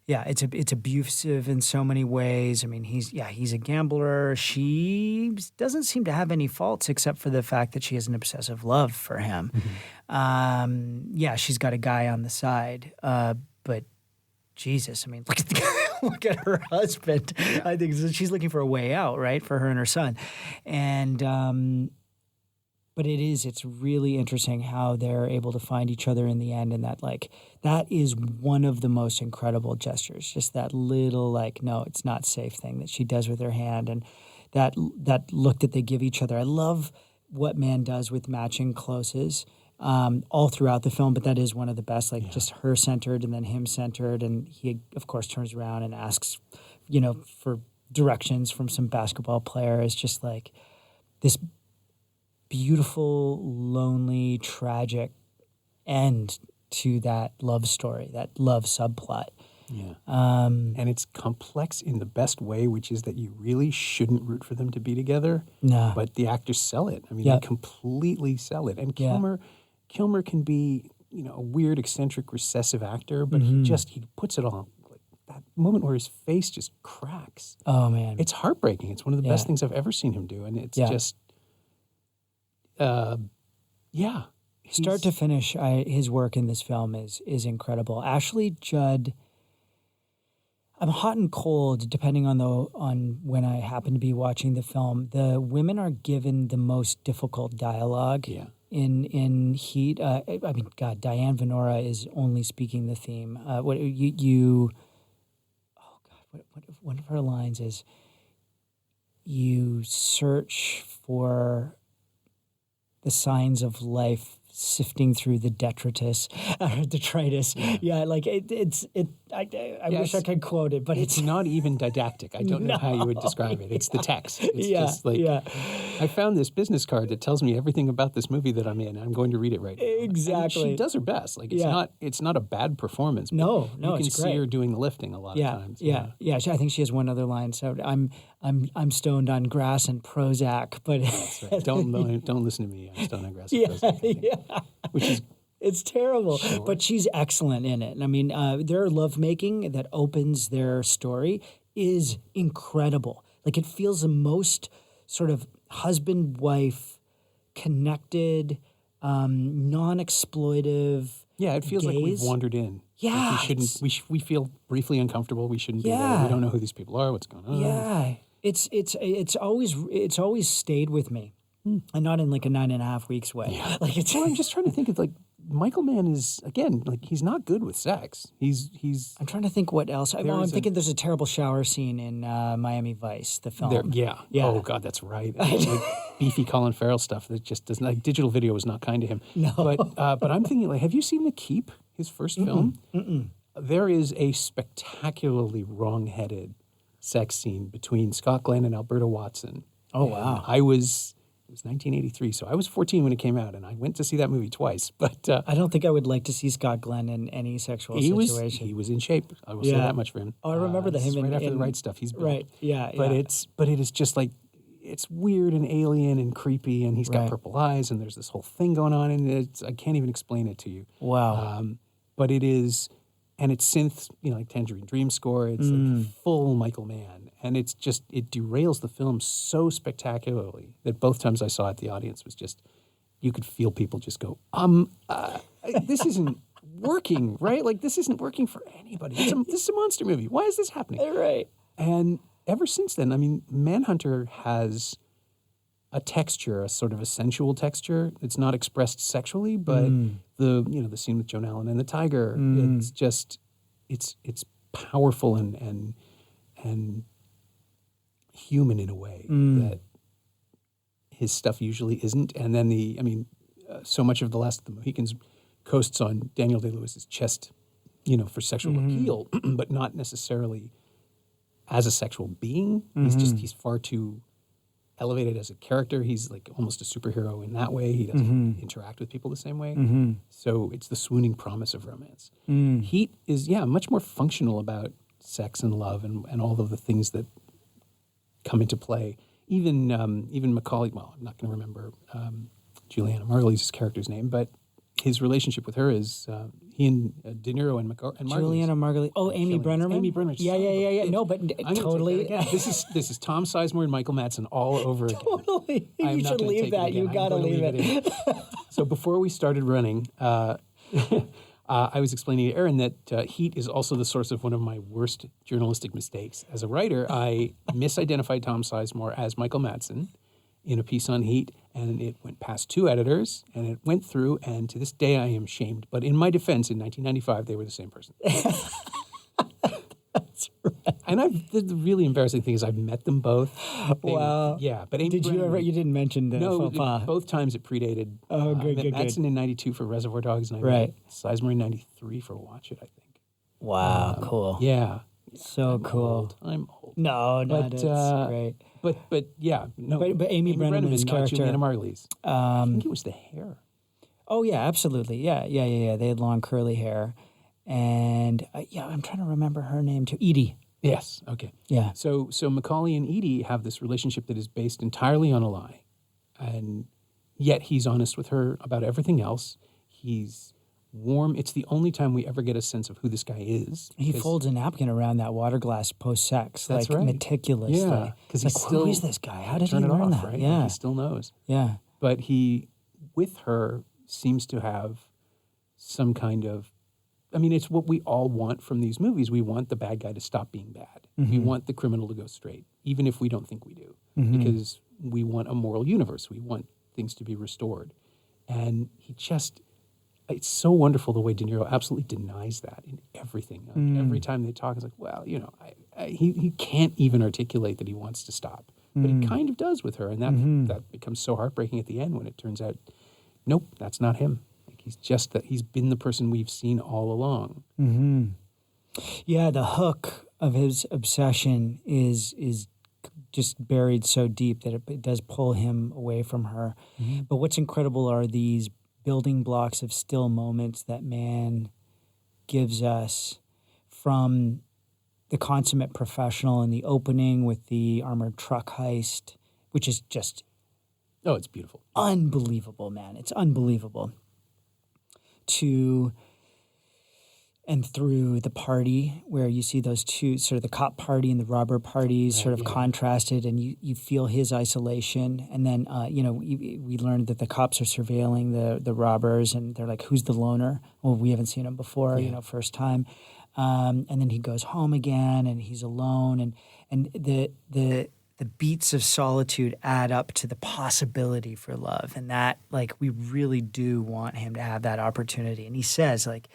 Yeah, it's abusive in so many ways. I mean, he's a gambler. She doesn't seem to have any faults except for the fact that she has an obsessive love for him. She's got a guy on the side, but Jesus, I mean, look at her husband. Yeah. I think she's looking for a way out, right, for her and her son, and. But it's really interesting how they're able to find each other in the end, and that is one of the most incredible gestures. Just that little no, it's not safe thing that she does with her hand, and that look that they give each other. I love what Mann does with matching closes all throughout the film, but that is one of the best. Just her centered and then him centered, and he of course turns around and asks, for directions from some basketball player. It's just this beautiful, lonely, tragic end to that love story, that love subplot. Yeah. And it's complex in the best way, which is that you really shouldn't root for them to be together. No. But the actors sell it. I mean, they completely sell it. And Kilmer can be, a weird, eccentric, recessive actor, but he puts it all. That moment where his face just cracks. Oh, man. It's heartbreaking. It's one of the best things I've ever seen him do. And it's just... Start to finish, his work in this film is incredible. Ashley Judd, I'm hot and cold depending on when I happen to be watching the film. The women are given the most difficult dialogue in Heat. Diane Venora is only speaking the theme. One of her lines is, "You search for the signs of life sifting through the detritus." I wish I could quote it, but it's not even didactic. I don't know how you would describe it. It's the text. It's I found this business card that tells me everything about this movie that I'm in. I'm going to read it right now. Exactly. And she does her best. It's not a bad performance. No, you can it's great. See her doing the lifting a lot of times. Yeah. I think she has one other line. So I'm stoned on grass and Prozac, but that's right. Don't listen to me. I'm stoned on grass and Prozac. Which is it's terrible, sure. But she's excellent in it. I mean, their lovemaking that opens their story is incredible. It feels the most sort of husband-wife connected, non-exploitive. Yeah, it feels gaze. Like we've wandered in. Yeah, we feel briefly uncomfortable. We shouldn't be there. We don't know who these people are. What's going on? Yeah, it's always stayed with me. And not in a 9.5 weeks way. Yeah. I'm just trying to think of Michael Mann is again he's not good with sex. He's. I'm trying to think what else. I'm thinking there's a terrible shower scene in Miami Vice, the film. Yeah. Oh God, that's right. Beefy Colin Farrell stuff that just doesn't. Digital video was not kind to him. No. But I'm thinking have you seen The Keep? His first film. There is a spectacularly wrong-headed sex scene between Scott Glenn and Alberta Watson. Oh wow. It was 1983, so I was 14 when it came out, and I went to see that movie twice. But I don't think I would like to see Scott Glenn in any sexual situation. He was in shape. I will say that much for him. Oh, I remember him right after The Right Stuff. He's built. Right. Yeah. But it is just it's weird and alien and creepy, and he's got purple eyes, and there's this whole thing going on, and I can't even explain it to you. Wow. But it is, and it's synth, like Tangerine Dream score. It's full Michael Mann. And it derails the film so spectacularly that both times I saw it, the audience was just, you could feel people just go, this isn't working, right? This isn't working for anybody. This is a monster movie. Why is this happening? Right. And ever since then, Manhunter has a texture, a sort of a sensual texture. It's not expressed sexually, but the scene with Joan Allen and the tiger, it's just, it's powerful and human in a way that his stuff usually isn't. And then so much of The Last of the Mohicans coasts on Daniel Day-Lewis's chest, for sexual appeal, but not necessarily as a sexual being. He's far too elevated as a character. He's almost a superhero in that way. He doesn't interact with people the same way. So it's the swooning promise of romance. Heat is, much more functional about sex and love and all of the things that come into play. Even Macaulay, well, I'm not going to remember Juliana Margulies' character's name, but his relationship with her is he and De Niro and Margulies. Juliana Margulies. Oh, Amy Brennerman? Amy Brennerman. Yeah. No, but totally. This is Tom Sizemore and Michael Madsen all over again. Totally. I'm You not should gonna leave take that. again. You I'm got to gonna leave it. in. So before we started running, I was explaining to Aaron that Heat is also the source of one of my worst journalistic mistakes. As a writer, I misidentified Tom Sizemore as Michael Madsen in a piece on Heat, and it went past 2 editors, and it went through, and to this day I am shamed. But in my defense, in 1995, they were the same person. That's right. And the really embarrassing thing is I've met them both. Wow. Yeah, but Amy Did you ever? You didn't mention the No, faux pas. both times it predated. Oh, good, I met good. Madsen in 92 for Reservoir Dogs, and I Right. met Sizemore in 93 for Watch It, I think. Wow, cool. Yeah. So I'm cool. old. I'm old. No, But, that's great. But yeah, no. But Amy Brenneman's not character- Juliana Margulies. I think it was the hair. Oh yeah, absolutely. Yeah. They had long curly hair, and I'm trying to remember her name too. Edie. Yes. Okay. Yeah. So Macaulay and Edie have this relationship that is based entirely on a lie, and yet he's honest with her about everything else. He's warm. It's the only time we ever get a sense of who this guy is. He folds a napkin around that water glass post-sex, That's like right. meticulously. Yeah, because It's he's like, still who is this guy? How did he turn it learn off, that? right? Yeah, He still knows. yeah. But he, with her, seems to have some kind of, I mean, it's what we all want from these movies. We want the bad guy to stop being bad. We want the criminal to go straight, even if we don't think we do, because we want a moral universe. We want things to be restored. And he just, it's so wonderful the way De Niro absolutely denies that in everything. Every time they talk, it's like, well, he can't even articulate that he wants to stop. But he kind of does with her. And that becomes so heartbreaking at the end when it turns out, nope, that's not him. Like he's been the person we've seen all along. Yeah, the hook of his obsession is just buried so deep that it does pull him away from her. But what's incredible are these building blocks of still moments that Mann gives us, from the consummate professional in the opening with the armored truck heist, which is just Oh, it's beautiful. unbelievable, man. It's unbelievable. And through the party, where you see those two, sort of the cop party and the robber parties, sort of contrasted, and you feel his isolation. And then, we learned that the cops are surveilling the robbers, and they're like, "Who's the loner?" Well, we haven't seen him before, first time. And then he goes home again, and he's alone, and the beats of solitude add up to the possibility for love, and that, like, we really do want him to have that opportunity. And he says, like,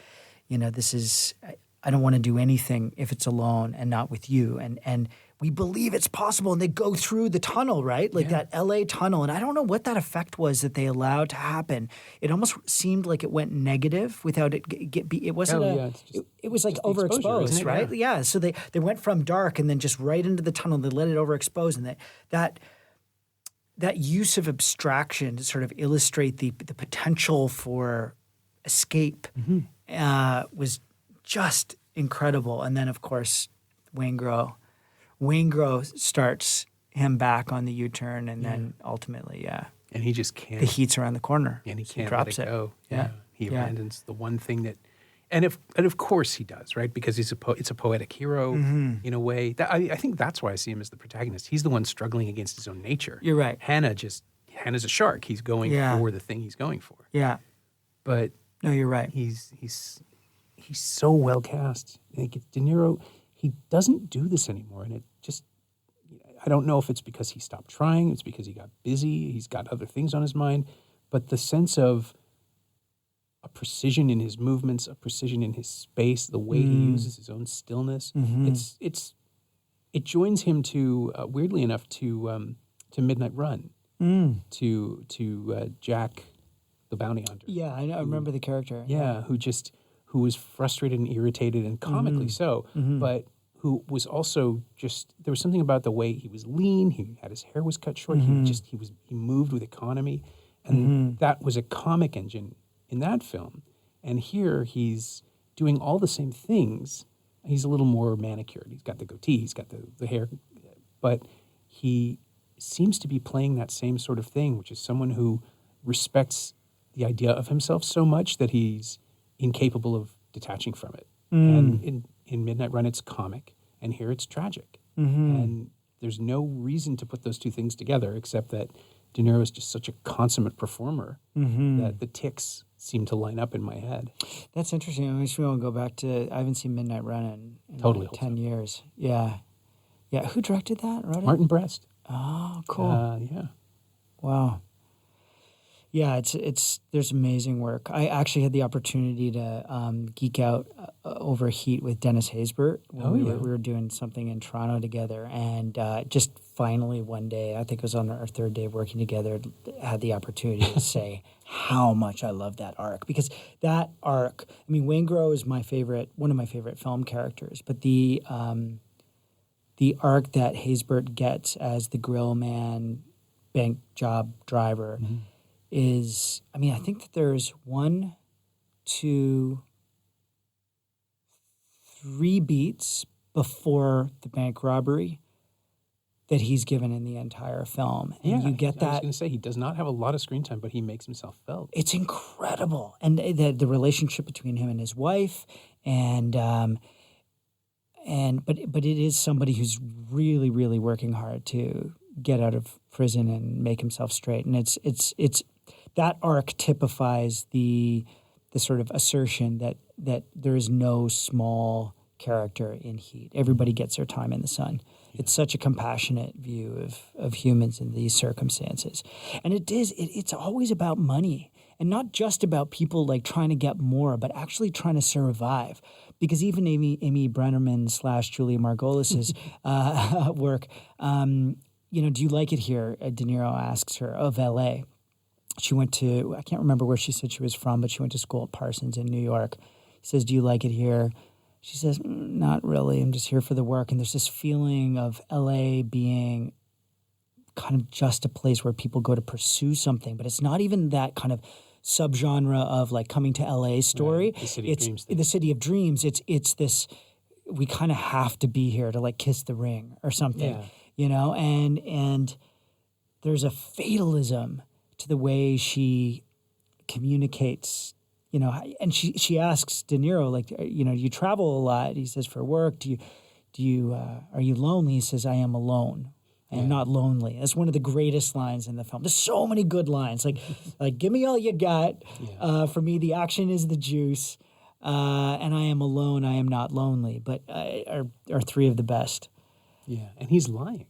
this is, I don't want to do anything if it's alone and not with you. And we believe it's possible. And they go through the tunnel, right? Like that LA tunnel. And I don't know what that effect was that they allowed to happen. It almost seemed like it went negative without it it wasn't it was like overexposed, right? Yeah. So they went from dark and then just right into the tunnel. They let it overexpose. And that use of abstraction to sort of illustrate the potential for escape was just incredible. And then, of course, Waingro starts him back on the U-turn, and then ultimately, And he just can't. the Heat's around the corner. And he So can't drops let it go. Yeah. He abandons the one thing that, and of course he does, right? Because it's a poetic hero in a way. I think that's why I see him as the protagonist. He's the one struggling against his own nature. You're right. Hannah's a shark. He's going for the thing he's going for. Yeah. But No, you're right. he's so well cast. Like, De Niro, he doesn't do this anymore, and it just, I don't know if it's because he stopped trying, it's because he got busy, he's got other things on his mind, but the sense of a precision in his movements, a precision in his space, the way he uses his own stillness, it joins him to, weirdly enough, to Midnight Run, to Jack the bounty hunter. Yeah, I remember the character. Yeah, who was frustrated and irritated and comically so, but who was also just, there was something about the way he was lean, he had his hair was cut short, he moved with economy, and that was a comic engine in that film. And here he's doing all the same things, He's a little more manicured. He's got the goatee, he's got the hair, but he seems to be playing that same sort of thing, which is someone who respects the idea of himself so much that he's incapable of detaching from it. And in Midnight Run, it's comic, and here it's tragic. And there's no reason to put those two things together except that De Niro is just such a consummate performer that the tics seem to line up in my head. That's interesting. I wish we want to go back to, I haven't seen Midnight Run in Totally like 10 years. Yeah. Yeah. Who directed that? Wrote it? Martin Brest. Oh, cool. Yeah. Wow. Yeah, there's amazing work. I actually had the opportunity to geek out over Heat with Dennis Haysbert when we were doing something in Toronto together, and just finally one day, I think it was on our third day of working together, had the opportunity to say how much I love that arc, because that arc. I mean, Waingro is one of my favorite film characters, but the arc that Haysbert gets as the grill man, bank job driver. Is, I mean, I think that there's 1, 2, 3 beats before the bank robbery that he's given in the entire film. And you get that. I was going to say, he does not have a lot of screen time, but he makes himself felt. It's incredible. And the relationship between him and his wife, but it is somebody who's really, really working hard to get out of prison and make himself straight. And it's that arc typifies the sort of assertion that there is no small character in Heat. Everybody gets their time in the sun. Yeah. It's such a compassionate view of humans in these circumstances. And it's always about money, and not just about people like trying to get more, but actually trying to survive. Because even Amy Brenneman / Julia Margolis's work, do you like it here? De Niro asks her of L.A. She went to, I can't remember where she said she was from, but she went to school at Parsons in New York. He says, do you like it here? She says, not really. I'm just here for the work. And there's this feeling of L.A. being kind of just a place where people go to pursue something. But it's not even that kind of subgenre of like Coming to L.A. story. Right. The City of Dreams thing. The City of Dreams. It's this, we kind of have to be here to like kiss the ring or something, and there's a fatalism to the way she communicates, and she asks De Niro, like, you travel a lot. He says, for work. Are you lonely? He says, I am alone. I am not lonely. That's one of the greatest lines in the film. There's so many good lines. Like give me all you got. Yeah. For me, the action is the juice. And I am alone. I am not lonely. But are 3 of the best. Yeah, and he's lying.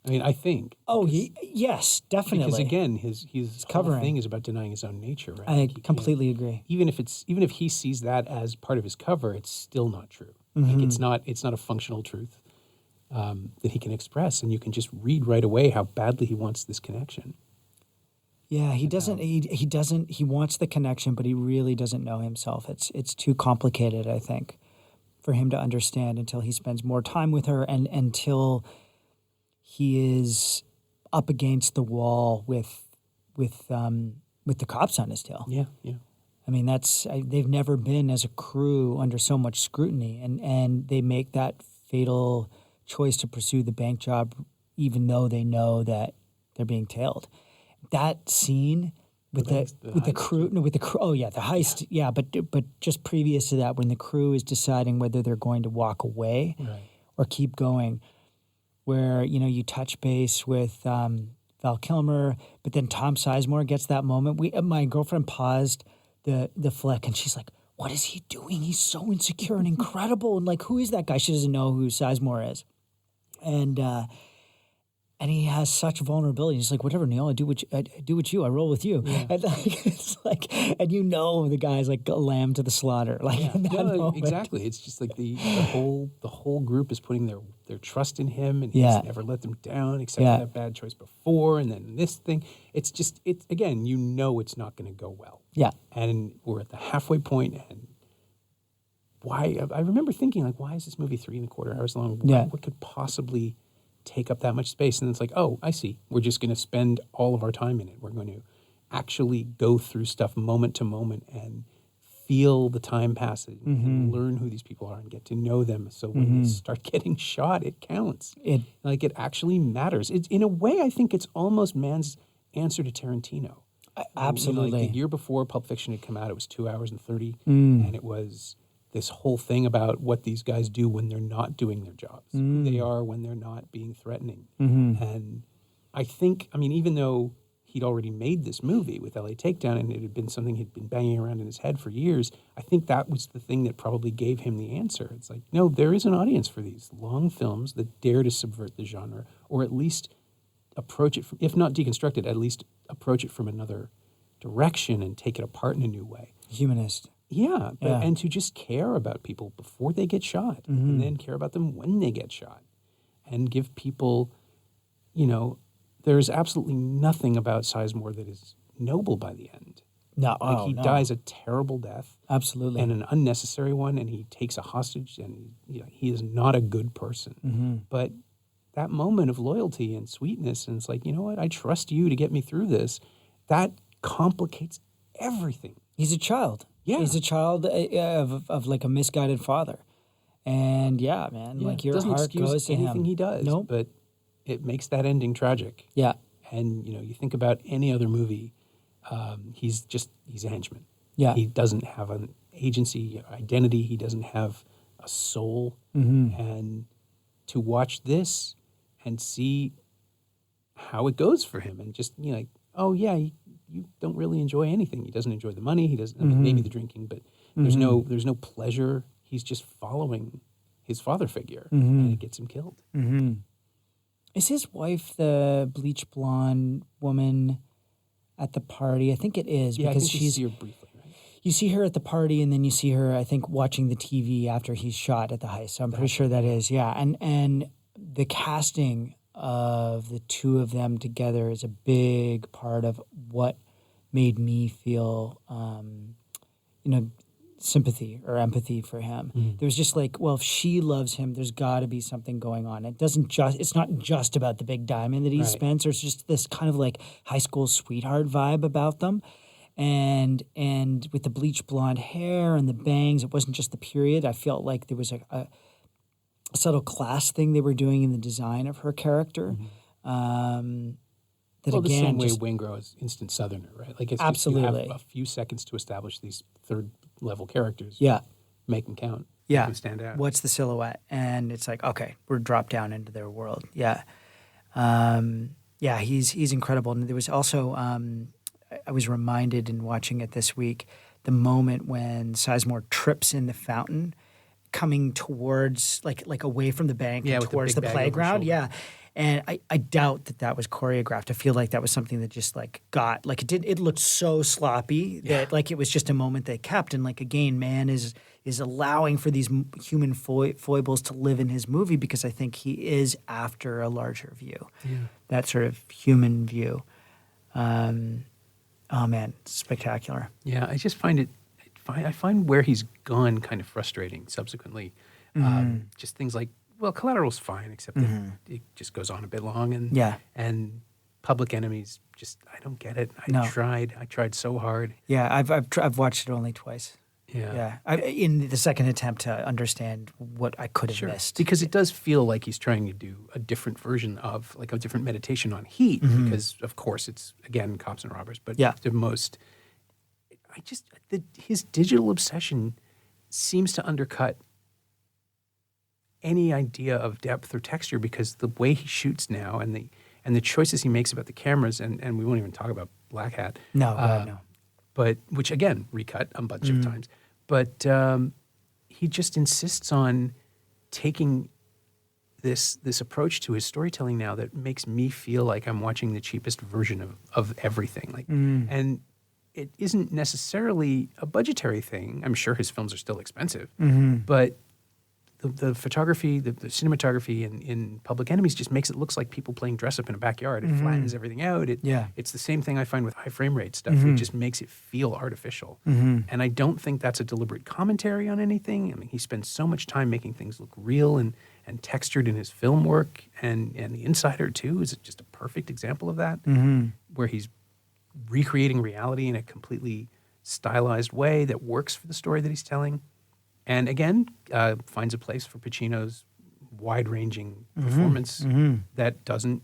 I mean, I think. Oh, yes, definitely. Because again, his whole thing is about denying his own nature, right? I completely agree. Even if he sees that as part of his cover, it's still not true. Like it's not a functional truth that he can express, and you can just read right away how badly he wants this connection. Yeah, he doesn't. He doesn't. He wants the connection, but he really doesn't know himself. It's too complicated, I think, for him to understand until he spends more time with her, and until he is up against the wall with the cops on his tail. Yeah. I mean, they've never been as a crew under so much scrutiny, and they make that fatal choice to pursue the bank job, even though they know that they're being tailed. That scene with the crew. Oh yeah, the heist. Yeah, but just previous to that, when the crew is deciding whether they're going to walk away or keep going, where you touch base with Val Kilmer, but then Tom Sizemore gets that moment. My girlfriend paused the flick, and she's like, "What is he doing? He's so insecure and incredible, and like, who is that guy?" She doesn't know who Sizemore is, and he has such vulnerability. He's like, "Whatever, Neil, I do what you. I roll with you." Yeah. And it's like, and the guy's like a lamb to the slaughter. Like, exactly. It's just like the whole group is putting their trust in him, and he's never let them down except for that bad choice before, and then this thing. It's again, it's not going to go well. Yeah. And we're at the halfway point, and why? I remember thinking, like, why is this movie 3.25 hours long? What could possibly take up that much space? And it's like, oh, I see. We're just going to spend all of our time in it. We're going to actually go through stuff moment to moment and feel the time passing and learn who these people are and get to know them. So when they start getting shot, it counts. It actually matters. It's, in a way, I think it's almost Mann's answer to Tarantino. Absolutely. The year before Pulp Fiction had come out, it was 2 hours and 30, and it was this whole thing about what these guys do when they're not doing their jobs, who they are when they're not being threatening. And I think, even though he'd already made this movie with LA Takedown and it had been something he'd been banging around in his head for years, I think that was the thing that probably gave him the answer. It's like, no, there is an audience for these long films that dare to subvert the genre, or at least approach it, if not deconstruct it, at least approach it from another direction and take it apart in a new way. Humanist. Yeah, and to just care about people before they get shot, and then care about them when they get shot, and give people, there's absolutely nothing about Sizemore that is noble by the end. No, he dies a terrible death, absolutely, and an unnecessary one, and he takes a hostage, and he is not a good person. But that moment of loyalty and sweetness, and it's like, you know what, I trust you to get me through this. That complicates everything. He's a child. Yeah. He's a child of like a misguided father. And like your heart goes to him. Anything he does. Nope. But it makes that ending tragic. Yeah. And, you think about any other movie, he's a henchman. Yeah. He doesn't have an agency, identity. He doesn't have a soul. And to watch this and see how it goes for him and just, oh, yeah, you don't really enjoy anything. He doesn't enjoy the money. He doesn't. Maybe the drinking, but there's no pleasure. He's just following his father figure, and it gets him killed. Is his wife the bleach blonde woman at the party? I think it is, Yeah, because I think you see her briefly, right? You see her at the party, and then you see her, I think, watching the TV after he's shot at the heist. So I'm pretty sure that is, yeah. And the casting of the two of them together is a big part of what made me feel, sympathy or empathy for him. There was just like, well, if she loves him, there's got to be something going on. It's not just about the big diamond that he spends. There's just this kind of like high school sweetheart vibe about them. And with the bleach blonde hair and the bangs, it wasn't just the period. I felt like there was a subtle class thing they were doing in the design of her character. The same way Waingro is instant Southerner, right? Like it's absolutely. Just, you have a few seconds to establish these third-level characters. Yeah. Make them count. Yeah. Make them stand out. What's the silhouette? And it's like, okay, we're dropped down into their world. Yeah. He's incredible. And there was also, I was reminded in watching it this week, the moment when Sizemore trips in the fountain, coming towards, like away from the bank, towards the playground. Yeah. And I doubt that was choreographed. I feel like that was something that just it looked so sloppy that like it was just a moment they kept. And like, again, Mann is allowing for these human foibles to live in his movie, because I think he is after a larger view, that sort of human view. Oh man, spectacular. Yeah, I just find I find where he's gone kind of frustrating subsequently. Just things like, well, Collateral's fine, except that it just goes on a bit long. And Public Enemies, just, I don't get it. I tried so hard. Yeah, I've watched it only twice. Yeah. In the second attempt to understand what I could have missed. Because it does feel like he's trying to do a different version of, like a different meditation on heat, because of course it's, again, cops and robbers, but the most, his digital obsession seems to undercut any idea of depth or texture, because the way he shoots now and the choices he makes about the cameras, and we won't even talk about Black Hat. No. But which again, recut a bunch of times. But he just insists on taking this approach to his storytelling now that makes me feel like I'm watching the cheapest version of everything. Like, and it isn't necessarily a budgetary thing. I'm sure his films are still expensive, but the photography, the cinematography in Public Enemies just makes it look like people playing dress up in a backyard. It flattens everything out. It's the same thing I find with high frame rate stuff. It just makes it feel artificial. And I don't think that's a deliberate commentary on anything. I mean, he spends so much time making things look real and textured in his film work. And The Insider, too, is just a perfect example of that, where he's recreating reality in a completely stylized way that works for the story that he's telling. And again, finds a place for Pacino's wide-ranging performance that doesn't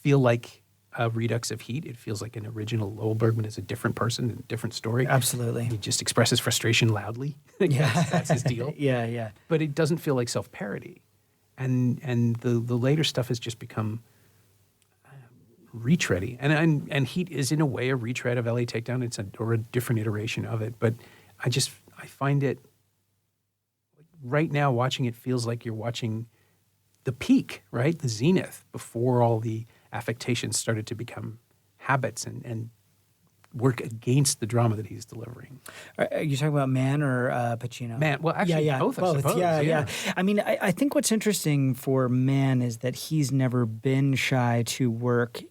feel like a redux of Heat. It feels like an original Lowell Bergman is a different person, a different story. Absolutely. He just expresses frustration loudly. That's his deal. Yeah. But it doesn't feel like self-parody. And the later stuff has just become retready. And Heat is in a way a retread of LA Takedown. Or a different iteration of it. But I find it, right now watching it feels like you're watching the peak, right? The zenith, before all the affectations started to become habits and work against the drama that he's delivering. Are you talking about Mann or Pacino? Mann. Well, actually, both, I suppose. Yeah. I mean, I think what's interesting for Mann is that he's never been shy to work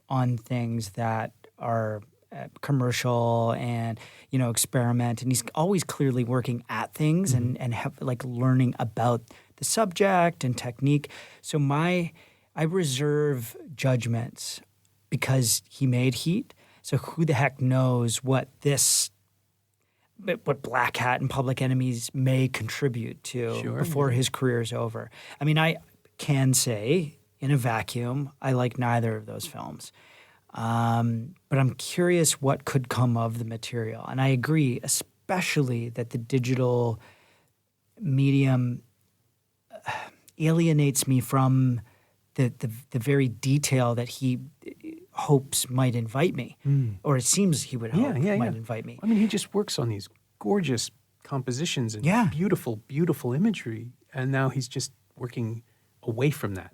on things that are commercial and, experiment. And he's always clearly working at things and learning about the subject and technique. So I reserve judgments because he made Heat. So who the heck knows what Black Hat and Public Enemies may contribute to before his career's over. I mean, I can say in a vacuum, I like neither of those films. But I'm curious what could come of the material. And I agree, especially that the digital medium alienates me from the very detail that he hopes might invite me, or it seems he would hope might invite me. I mean, he just works on these gorgeous compositions and beautiful, beautiful imagery, and now he's just working away from that,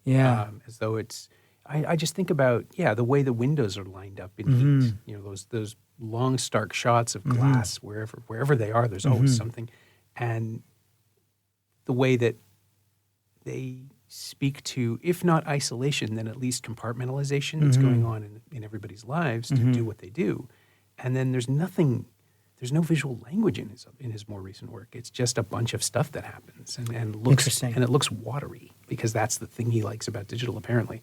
as though it's. I just think about the way the windows are lined up in Heat. Those long, stark shots of glass wherever they are. There's always something, and the way that they speak to, if not isolation, then at least compartmentalization that's going on in everybody's lives to do what they do. And then there's no visual language in his more recent work. It's just a bunch of stuff that happens and looks interesting. And it looks watery, because that's the thing he likes about digital, apparently.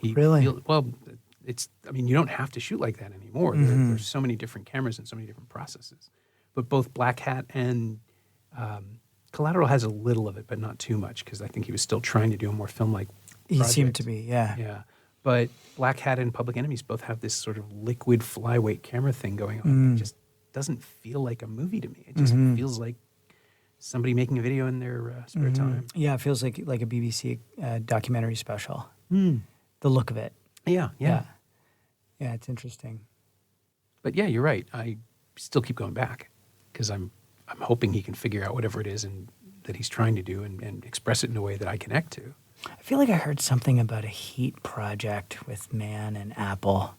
Really? You don't have to shoot like that anymore. There's so many different cameras and so many different processes. But both Black Hat and Collateral has a little of it, but not too much, because I think he was still trying to do a more film-like project. He seemed to be, Yeah. But Black Hat and Public Enemies both have this sort of liquid flyweight camera thing going on. It just doesn't feel like a movie to me. It just feels like somebody making a video in their spare time. Yeah, it feels like a BBC documentary special. The look of it. Yeah. Yeah, it's interesting. But yeah, you're right. I still keep going back because I'm hoping he can figure out whatever it is that he's trying to do and express it in a way that I connect to. I feel like I heard something about a Heat project with Mann and Apple.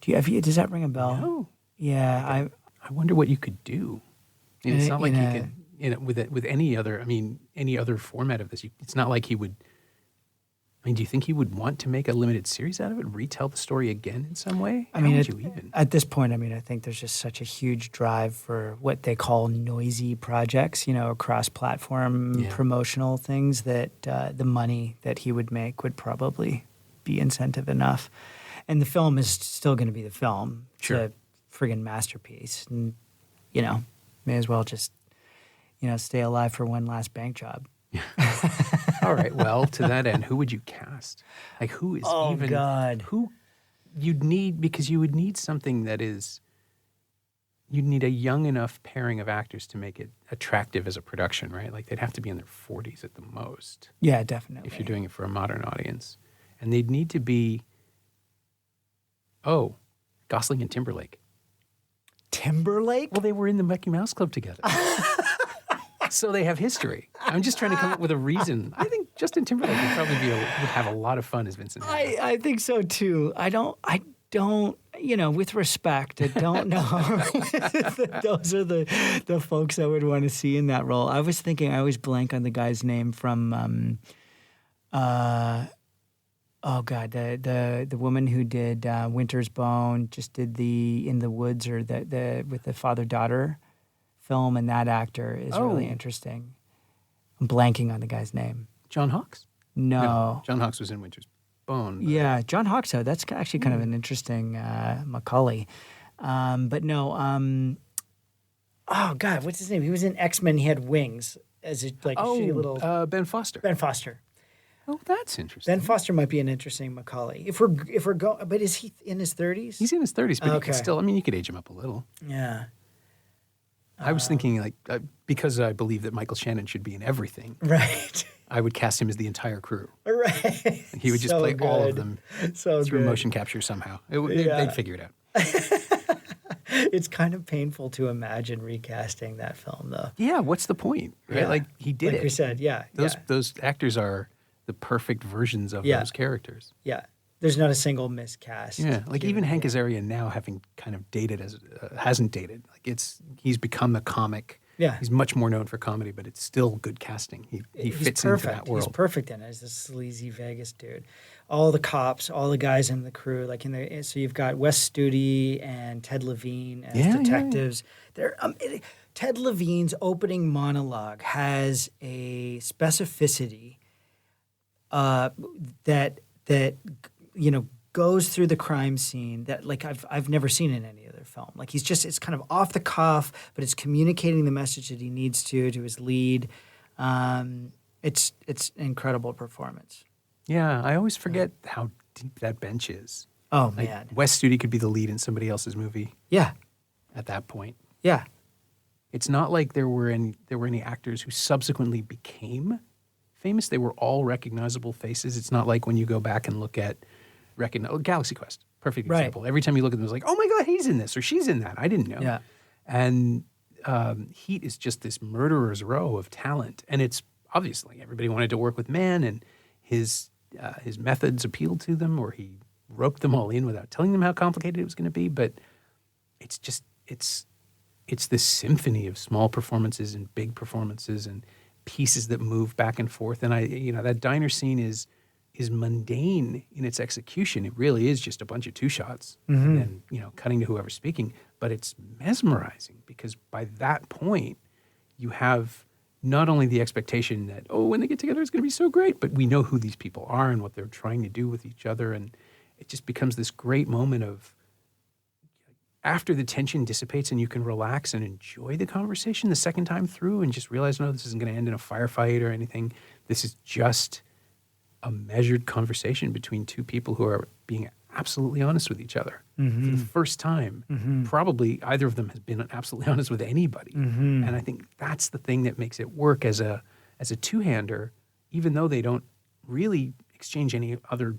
Does that ring a bell? No. Yeah, I wonder what you could do. It's not like you could with any other format of this. It's not like he would. I mean, do you think he would want to make a limited series out of it, retell the story again in some way? How would you even? At this point, I think there's just such a huge drive for what they call noisy projects, cross-platform promotional things, that the money that he would make would probably be incentive enough. And the film is still going to be the film. Sure. It's a friggin' masterpiece. And, may as well just, stay alive for one last bank job. All right. Well, to that end, who would you cast? Like, who is even? Oh God! Who you'd need, because you would need something that is. You'd need a young enough pairing of actors to make it attractive as a production, right? Like, they'd have to be in their 40s at the most. Yeah, definitely. If you're doing it for a modern audience, and they'd need to be. Gosling and Timberlake. Timberlake? Well, they were in the Mickey Mouse Club together. So they have history. I'm just trying to come up with a reason. I think Justin Timberlake would probably would have a lot of fun as Vincent. I think so too. I don't, with respect, I don't know that those are the folks I would want to see in that role. I was thinking, I always blank on the guy's name from, the woman who did Winter's Bone, just did the In the Woods, or the with the father-daughter film, and that actor is really interesting. I'm blanking on the guy's name. John Hawkes? No. John Hawkes was in Winter's Bone. Yeah, John Hawkes, that's actually kind of an interesting Macaulay. But no, oh God, what's his name? He was in X-Men. He had wings as a shitty little Ben Foster. Ben Foster. Oh, that's interesting. Ben Foster might be an interesting Macaulay. If we're going, but is he in his 30s? He's in his 30s, but he Okay. can still, I mean, you could age him up a little. Yeah. I was thinking, like, because I believe that Michael Shannon should be in everything, Right. I would cast him as the entire crew. Right. He would just So play all of good. them So through good. motion capture somehow. Yeah. They'd figure it out. It's kind of painful to imagine recasting that film, though. Yeah, what's the point? Right? Yeah. Like, he did Like it. we said, yeah. Those actors are the perfect versions of Yeah. those characters. Yeah. There's not a single miscast. Yeah, like even given. Hank Azaria now, having kind of dated as hasn't dated. Like he's become the comic. Yeah. He's much more known for comedy, but it's still good casting. He He's fits perfect. into that world. He's perfect in it. He's this sleazy Vegas dude. All the cops, all the guys in the crew, so you've got Wes Studi and Ted Levine as Yeah, detectives. They're Ted Levine's opening monologue has a specificity that goes through the crime scene that like I've never seen in any other film. Like it's kind of off the cuff, but it's communicating the message that he needs to his lead. It's an incredible performance. Yeah, I always forget how deep that bench is. Oh Like, man, Wes Studi could be the lead in somebody else's movie yeah, at that point. yeah, It's not like there were any actors who subsequently became famous. They were all recognizable faces. It's not like when you go back and look at Galaxy Quest, perfect Right. example. Every time you look at them, it's like, oh my God, he's in this or she's in that. I didn't know. yeah. And Heat is just this murderer's row of talent. And it's obviously everybody wanted to work with Mann, and his methods appealed to them, or he roped them all in without telling them how complicated it was going to be. But it's this symphony of small performances and big performances and pieces that move back and forth. And that diner scene is mundane in its execution. It really is just a bunch of two shots and then, cutting to whoever's speaking. But it's mesmerizing because by that point, you have not only the expectation that, when they get together, it's going to be so great, but we know who these people are and what they're trying to do with each other. And it just becomes this great moment of, after the tension dissipates and you can relax and enjoy the conversation the second time through and just realize, no, this isn't going to end in a firefight or anything. This is just a measured conversation between two people who are being absolutely honest with each other. For the first time, probably either of them has been absolutely honest with anybody. And I think that's the thing that makes it work as a two-hander, even though they don't really exchange any other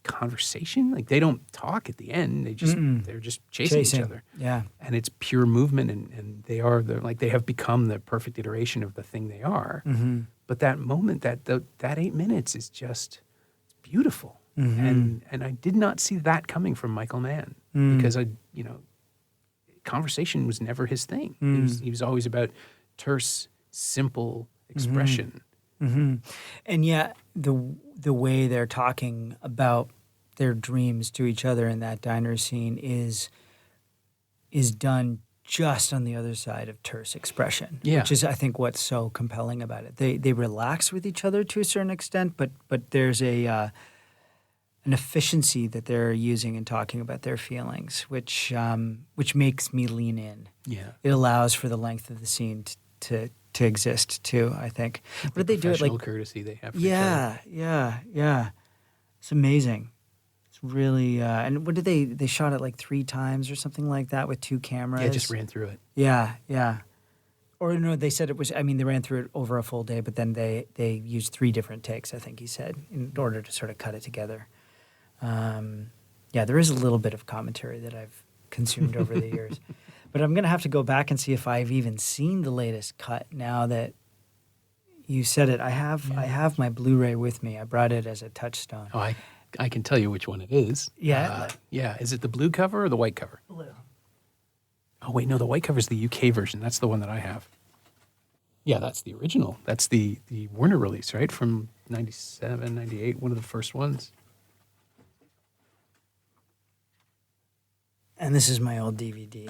conversation. Like they don't talk at the end. They're just chasing each other. Yeah. And it's pure movement, and they have become the perfect iteration of the thing they are. But that moment, that 8 minutes is just beautiful. And I did not see that coming from Michael Mann because conversation was never his thing. He was always about terse, simple expression. And yet the way they're talking about their dreams to each other in that diner scene is done just on the other side of terse expression, which is, I think, what's so compelling about it. They relax with each other to a certain extent, but there's an efficiency that they're using in talking about their feelings, which makes me lean in. Yeah. It allows for the length of the scene to exist too, I think. What did they do it Professional like? courtesy they have for each other. Yeah. It's amazing. It's really and what did they shot it like 3 times or something like that with 2 cameras? Yeah, just ran through it. Yeah. Or no, they said it was, they ran through it over a full day, but then they used 3 different takes, I think he said, in order to sort of cut it together. There is a little bit of commentary that I've consumed over the years. But I'm going to have to go back and see if I've even seen the latest cut now that you said it. I have my Blu-ray with me. I brought it as a touchstone. Oh, I can tell you which one it is. Yeah? Yeah. Is it the blue cover or the white cover? Blue. Oh, wait, no, the white cover is the UK version. That's the one that I have. Yeah, that's the original. That's the Warner release, right? From 97, 98, one of the first ones. And this is my old DVD.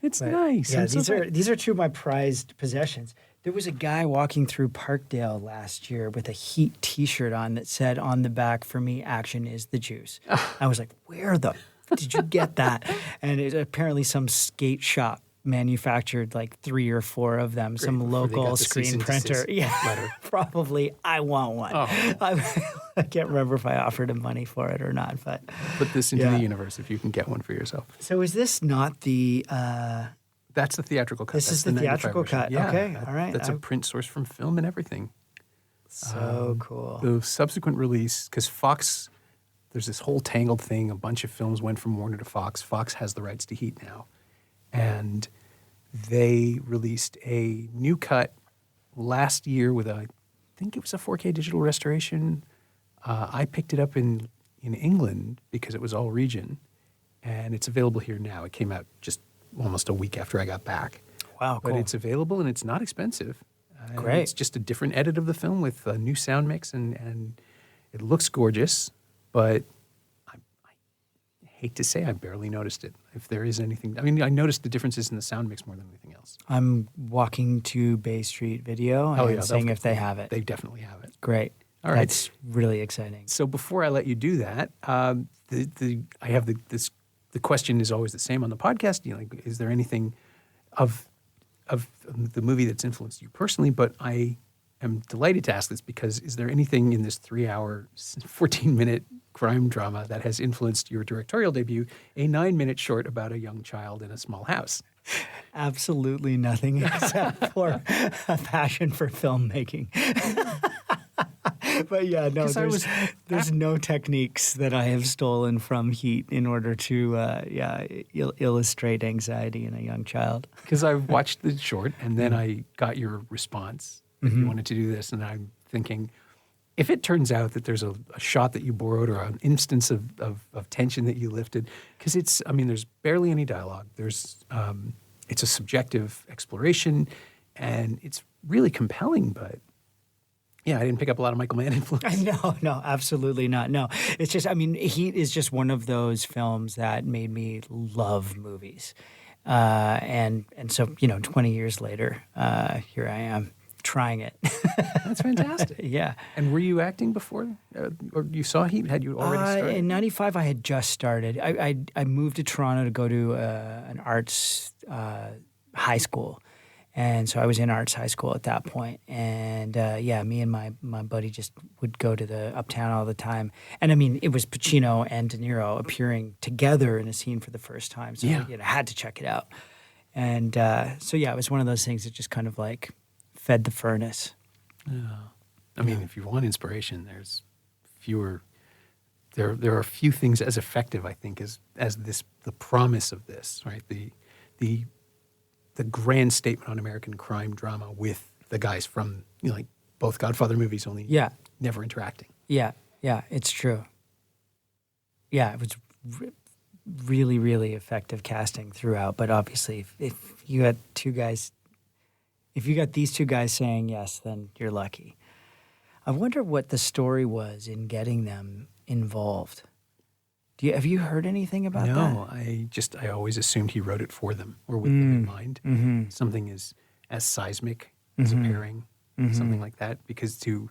It's But, nice. Yeah, I'm so these are 2 of my prized possessions. There was a guy walking through Parkdale last year with a Heat T-shirt on that said on the back, "For me, action is the juice." I was like, "Where the did you get that? And apparently some skate shop manufactured like 3 or 4 of them, some before they got local the cease screen and printer. desist Yeah, letter. probably. I want one. Oh. I can't remember if I offered him money for it or not. But Put this into Yeah. the universe if you can get one for yourself. so is this not the? That's the theatrical cut. This That's is the 95 theatrical version. cut. Yeah, Okay, all right. That's a print source from film and everything. So cool. The subsequent release, because Fox, there's this whole tangled thing. A bunch of films went from Warner to Fox. Fox has the rights to Heat now. And they released a new cut last year with I think it was a 4K digital restoration. I picked it up in England because it was all region. And it's available here now. It came out just almost a week after I got back. Wow, But cool. it's available and it's not expensive. Great. It's just a different edit of the film with a new sound mix, and it looks gorgeous, but I hate to say I barely noticed it. If there is anything, I mean, I noticed the differences in the sound mix more than anything else. I'm walking to Bay Street Video and seeing if they have it. They definitely have it. Great. All right. That's really exciting. So before I let you do that, I have the question is always the same on the podcast. You know, like, is there anything of the movie that's influenced you personally? But I am delighted to ask this because is there anything in this 3-hour, 14-minute crime drama that has influenced your directorial debut, a 9-minute short about a young child in a small house? Absolutely nothing except for a passion for filmmaking. But yeah, no, 'Cause I there's no techniques that I have stolen from Heat in order to illustrate anxiety in a young child. Because I watched the short and then I got your response that you wanted to do this, and I'm thinking, if it turns out that there's a shot that you borrowed or an instance of tension that you lifted, because there's barely any dialogue. It's a subjective exploration, and it's really compelling, but yeah, I didn't pick up a lot of Michael Mann influence. No, absolutely not. No, it's just, Heat is just one of those films that made me love movies. And so, 20 years later, here I am trying it. That's fantastic. Yeah. And were you acting before? Or you saw Heat? Had you already started? In 95, I had just started. I moved to Toronto to go to an arts high school. And so I was in arts high school at that point. And me and my buddy just would go to the Uptown all the time. And it was Pacino and De Niro appearing together in a scene for the first time. So I had to check it out. And it was one of those things that just kind of like fed the furnace. If you want inspiration, there's fewer. There are few things as effective, I think, as the promise of this, right? The grand statement on American crime drama with the guys from like both Godfather movies, only never interacting. Yeah, it's true. Yeah, it was really, really effective casting throughout. But obviously, if you got these two guys saying yes, then you're lucky. I wonder what the story was in getting them involved. Have you heard anything about that? No, I always assumed he wrote it for them or with them in mind. Mm-hmm. Something as seismic as a pairing, something like that. Because to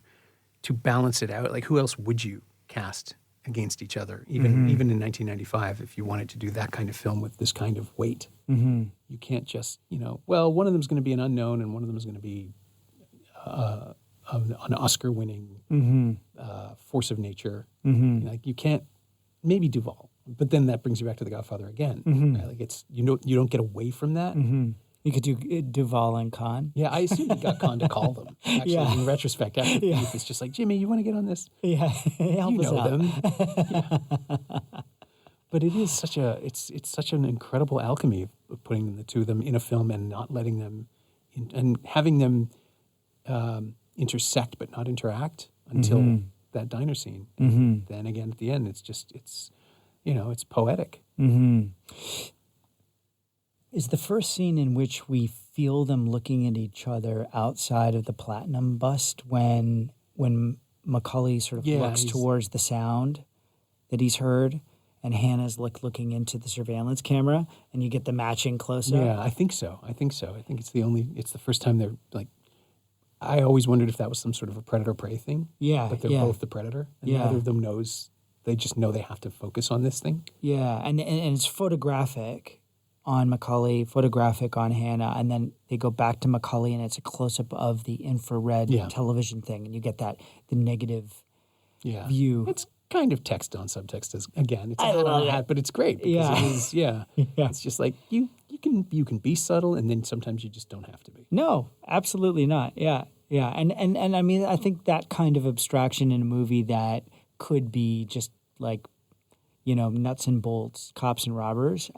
balance it out, like who else would you cast against each other? Even in 1995, if you wanted to do that kind of film with this kind of weight, you can't just one of them is going to be an unknown and one of them is going to be an Oscar-winning force of nature. Like you can't. Maybe Duvall, but then that brings you back to The Godfather again. Right? Like it's you don't get away from that. You could do Duvall and Khan. Yeah, I assume he got Khan to call them. Actually, in retrospect, after the beef, it's just like, Jimmy, you want to get on this? Yeah, help us out. Them. Yeah. But it is such an incredible alchemy of putting the two of them in a film and not letting them and having them intersect but not interact until that diner scene. And then again at the end, it's poetic. Is the first scene in which we feel them looking at each other outside of the Platinum bust when Macaulay sort of looks towards the sound that he's heard and Hannah's looking into the surveillance camera and you get the matching close-up? Yeah, I think so. I think it's the first time they're like, I always wondered if that was some sort of a predator-prey thing. Yeah, but they're both the predator, and neither of them knows They just know they have to focus on this thing. Yeah, and it's photographic on Macaulay, photographic on Hannah, and then they go back to Macaulay, and it's a close-up of the infrared television thing, and you get the negative view. It's kind of text on subtext. Again, it's a hat on a hat, but it's great because it is, It's just like you can be subtle, and then sometimes you just don't have to be. No, absolutely not. Yeah, and I mean, I think that kind of abstraction in a movie that could be just like, nuts and bolts, cops and robbers,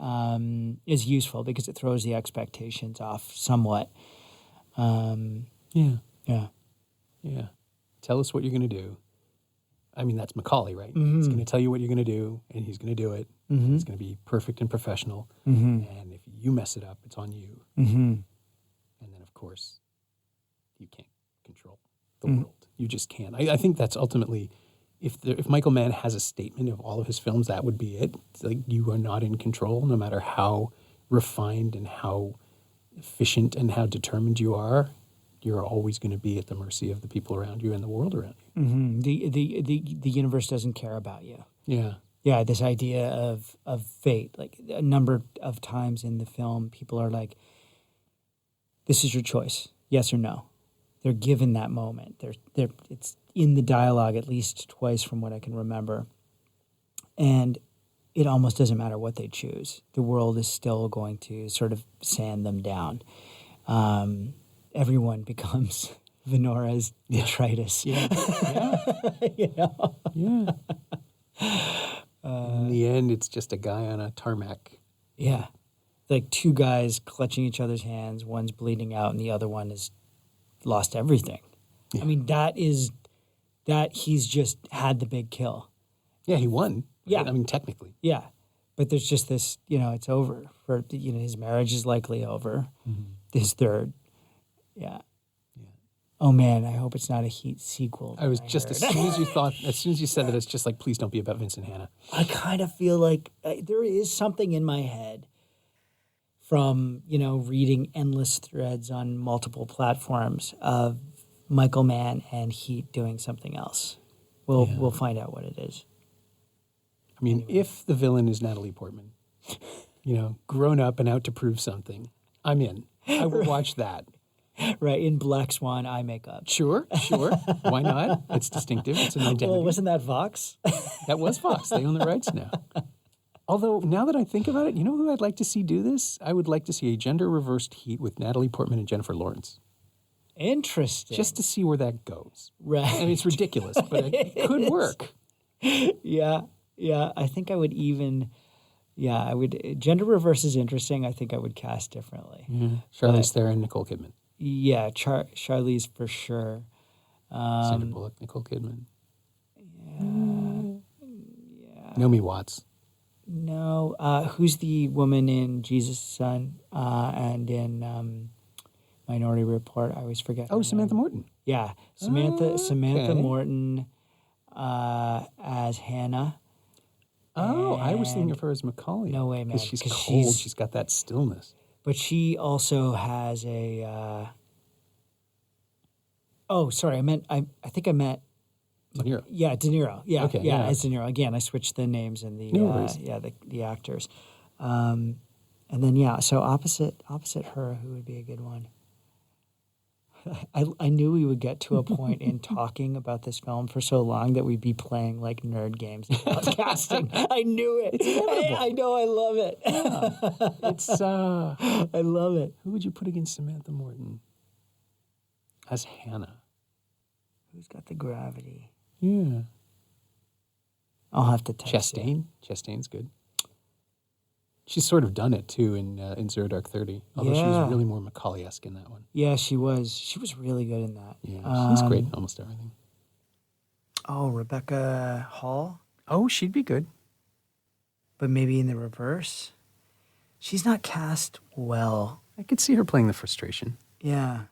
is useful because it throws the expectations off somewhat. Yeah. Tell us what you're going to do. I mean, that's Macaulay, right? Mm-hmm. He's going to tell you what you're going to do, and he's going to do it. Mm-hmm. It's going to be perfect and professional. Mm-hmm. And if you mess it up, it's on you. Mm-hmm. And then, of course, you can't control the world. You just can't. I think that's ultimately, if Michael Mann has a statement of all of his films, that would be it. It's like, you are not in control, no matter how refined and how efficient and how determined you are. You're always going to be at the mercy of the people around you and the world around you. Mm-hmm. The universe doesn't care about you. Yeah. Yeah, this idea of fate. Like, a number of times in the film, people are like, this is your choice, yes or no. They're given that moment. It's in the dialogue at least twice from what I can remember. And it almost doesn't matter what they choose. The world is still going to sort of sand them down. Everyone becomes Venora's detritus. Yeah. In the end, it's just a guy on a tarmac. Yeah. Like two guys clutching each other's hands. One's bleeding out and the other one has lost everything. Yeah. I mean, he's just had the big kill. Yeah, he won. Yeah. I mean, technically. Yeah. But there's just this, it's over. His marriage is likely over. Mm-hmm. His third. Yeah. Oh man, I hope it's not a Heat sequel. I was just as soon as you said that, it's just like, please don't be about Vincent Hanna. I kind of feel like there is something in my head from reading endless threads on multiple platforms of Michael Mann and Heat doing something else. We'll find out what it is. I mean, if the villain is Natalie Portman, grown up and out to prove something, I'm in. I will watch that. Right, in Black Swan eye makeup. Sure. Why not? It's distinctive. It's an identity. Well, wasn't that Vox? That was Vox. They own the rights now. Although, now that I think about it, you know who I'd like to see do this? I would like to see a gender-reversed Heat with Natalie Portman and Jennifer Lawrence. Interesting. Just to see where that goes. Right. I mean, it's ridiculous, but it could work. Yeah. I think I would even... Yeah, I would... Gender reverse is interesting. I think I would cast differently. Yeah. Charlize Theron and Nicole Kidman. Yeah, Charlize for sure. Sandra Bullock, Nicole Kidman. Yeah. Naomi Watts. No. Who's the woman in Jesus' Son and in Minority Report? I always forget. Oh, Samantha Morton. Yeah, Samantha Morton as Hannah. Oh, I was thinking of her as Macaulay. No way, man. Because she's cold. She's got that stillness. But she also has a. Oh, sorry. I think I meant. De Niro. Yeah, De Niro. Yeah, okay, yeah, as De Niro. Again, I switched the names and the the actors, and then so opposite her, who would be a good one? I knew we would get to a point in talking about this film for so long that we'd be playing like nerd games and podcasting. I knew it. It's inevitable. I know. I love it. Yeah. It's. I love it. Who would you put against Samantha Morton as Hannah? Who's got the gravity? Yeah. I'll have to text Chastain. Chastain's good. She's sort of done it, too, in Zero Dark 30. Although she was really more Macaulay-esque in that one. Yeah, she was. She was really good in that. Yeah, she's great in almost everything. Oh, Rebecca Hall? Oh, she'd be good. But maybe in the reverse? She's not cast well. I could see her playing the frustration. Yeah.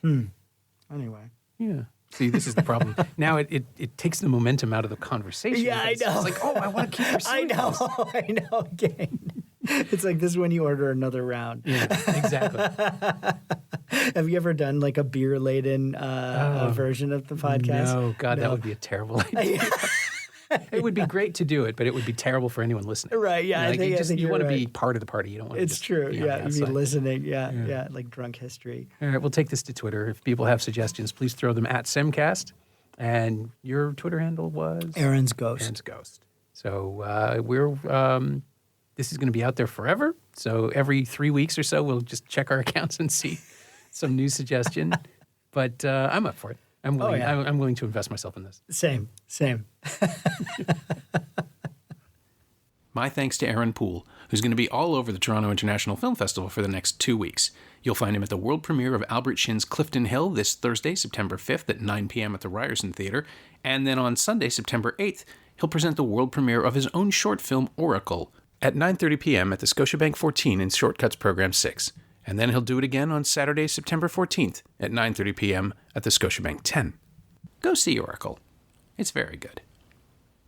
Anyway. Yeah. See, this is the problem. Now it takes the momentum out of the conversation. Yeah, I know. It's like, I want to keep her serious. I know. Again. It's like this is when you order another round. Yeah, exactly. Have you ever done like a beer-laden version of the podcast? No, God, that would be a terrible idea. It would be great to do it, but it would be terrible for anyone listening. Right, yeah, I think you want to you're be right. part of the party. You don't want to It's just true. be on the Yeah, you'd be outside. listening. Yeah, like drunk history. All right, we'll take this to Twitter. If people have suggestions, please throw them at Semcast. And your Twitter handle was? Aaron's Ghost. Aaron's Ghost. So this is going to be out there forever. So every 3 weeks or so, we'll just check our accounts and see some new suggestion. But I'm up for it. I'm willing, yeah. I'm willing to invest myself in this. Same. My thanks to Aaron Poole, who's going to be all over the Toronto International Film Festival for the next 2 weeks. You'll find him at the world premiere of Albert Shin's Clifton Hill this Thursday, September 5th at 9 p.m. at the Ryerson Theatre. And then on Sunday, September 8th, he'll present the world premiere of his own short film, Oracle, at 9:30 p.m. at the Scotiabank 14 in Shortcuts Program 6. And then he'll do it again on Saturday, September 14th at 9:30 p.m. at the Scotiabank 10. Go see Oracle. It's very good.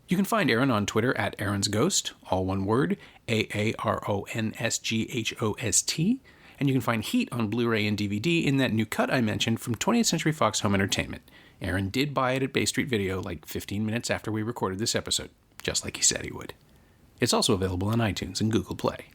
You can find Aaron on Twitter at Aaron's Ghost, all one word, AARONSGHOST, and you can find Heat on Blu-ray and DVD in that new cut I mentioned from 20th Century Fox Home Entertainment. Aaron did buy it at Bay Street Video like 15 minutes after we recorded this episode, just like he said he would. It's also available on iTunes and Google Play.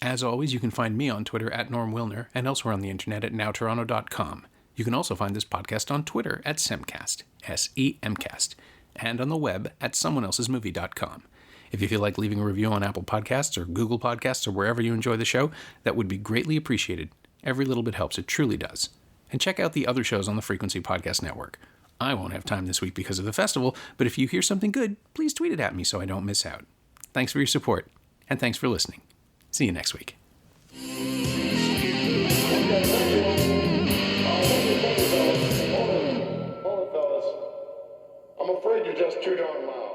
As always, you can find me on Twitter at Norm Wilner and elsewhere on the internet at nowtoronto.com. You can also find this podcast on Twitter at Semcast, SEMcast, and on the web at someoneelsesmovie.com. If you feel like leaving a review on Apple Podcasts or Google Podcasts or wherever you enjoy the show, that would be greatly appreciated. Every little bit helps, it truly does. And check out the other shows on the Frequency Podcast Network. I won't have time this week because of the festival, but if you hear something good, please tweet it at me so I don't miss out. Thanks for your support, and thanks for listening. See you next week. I'm afraid you're just too darn loud.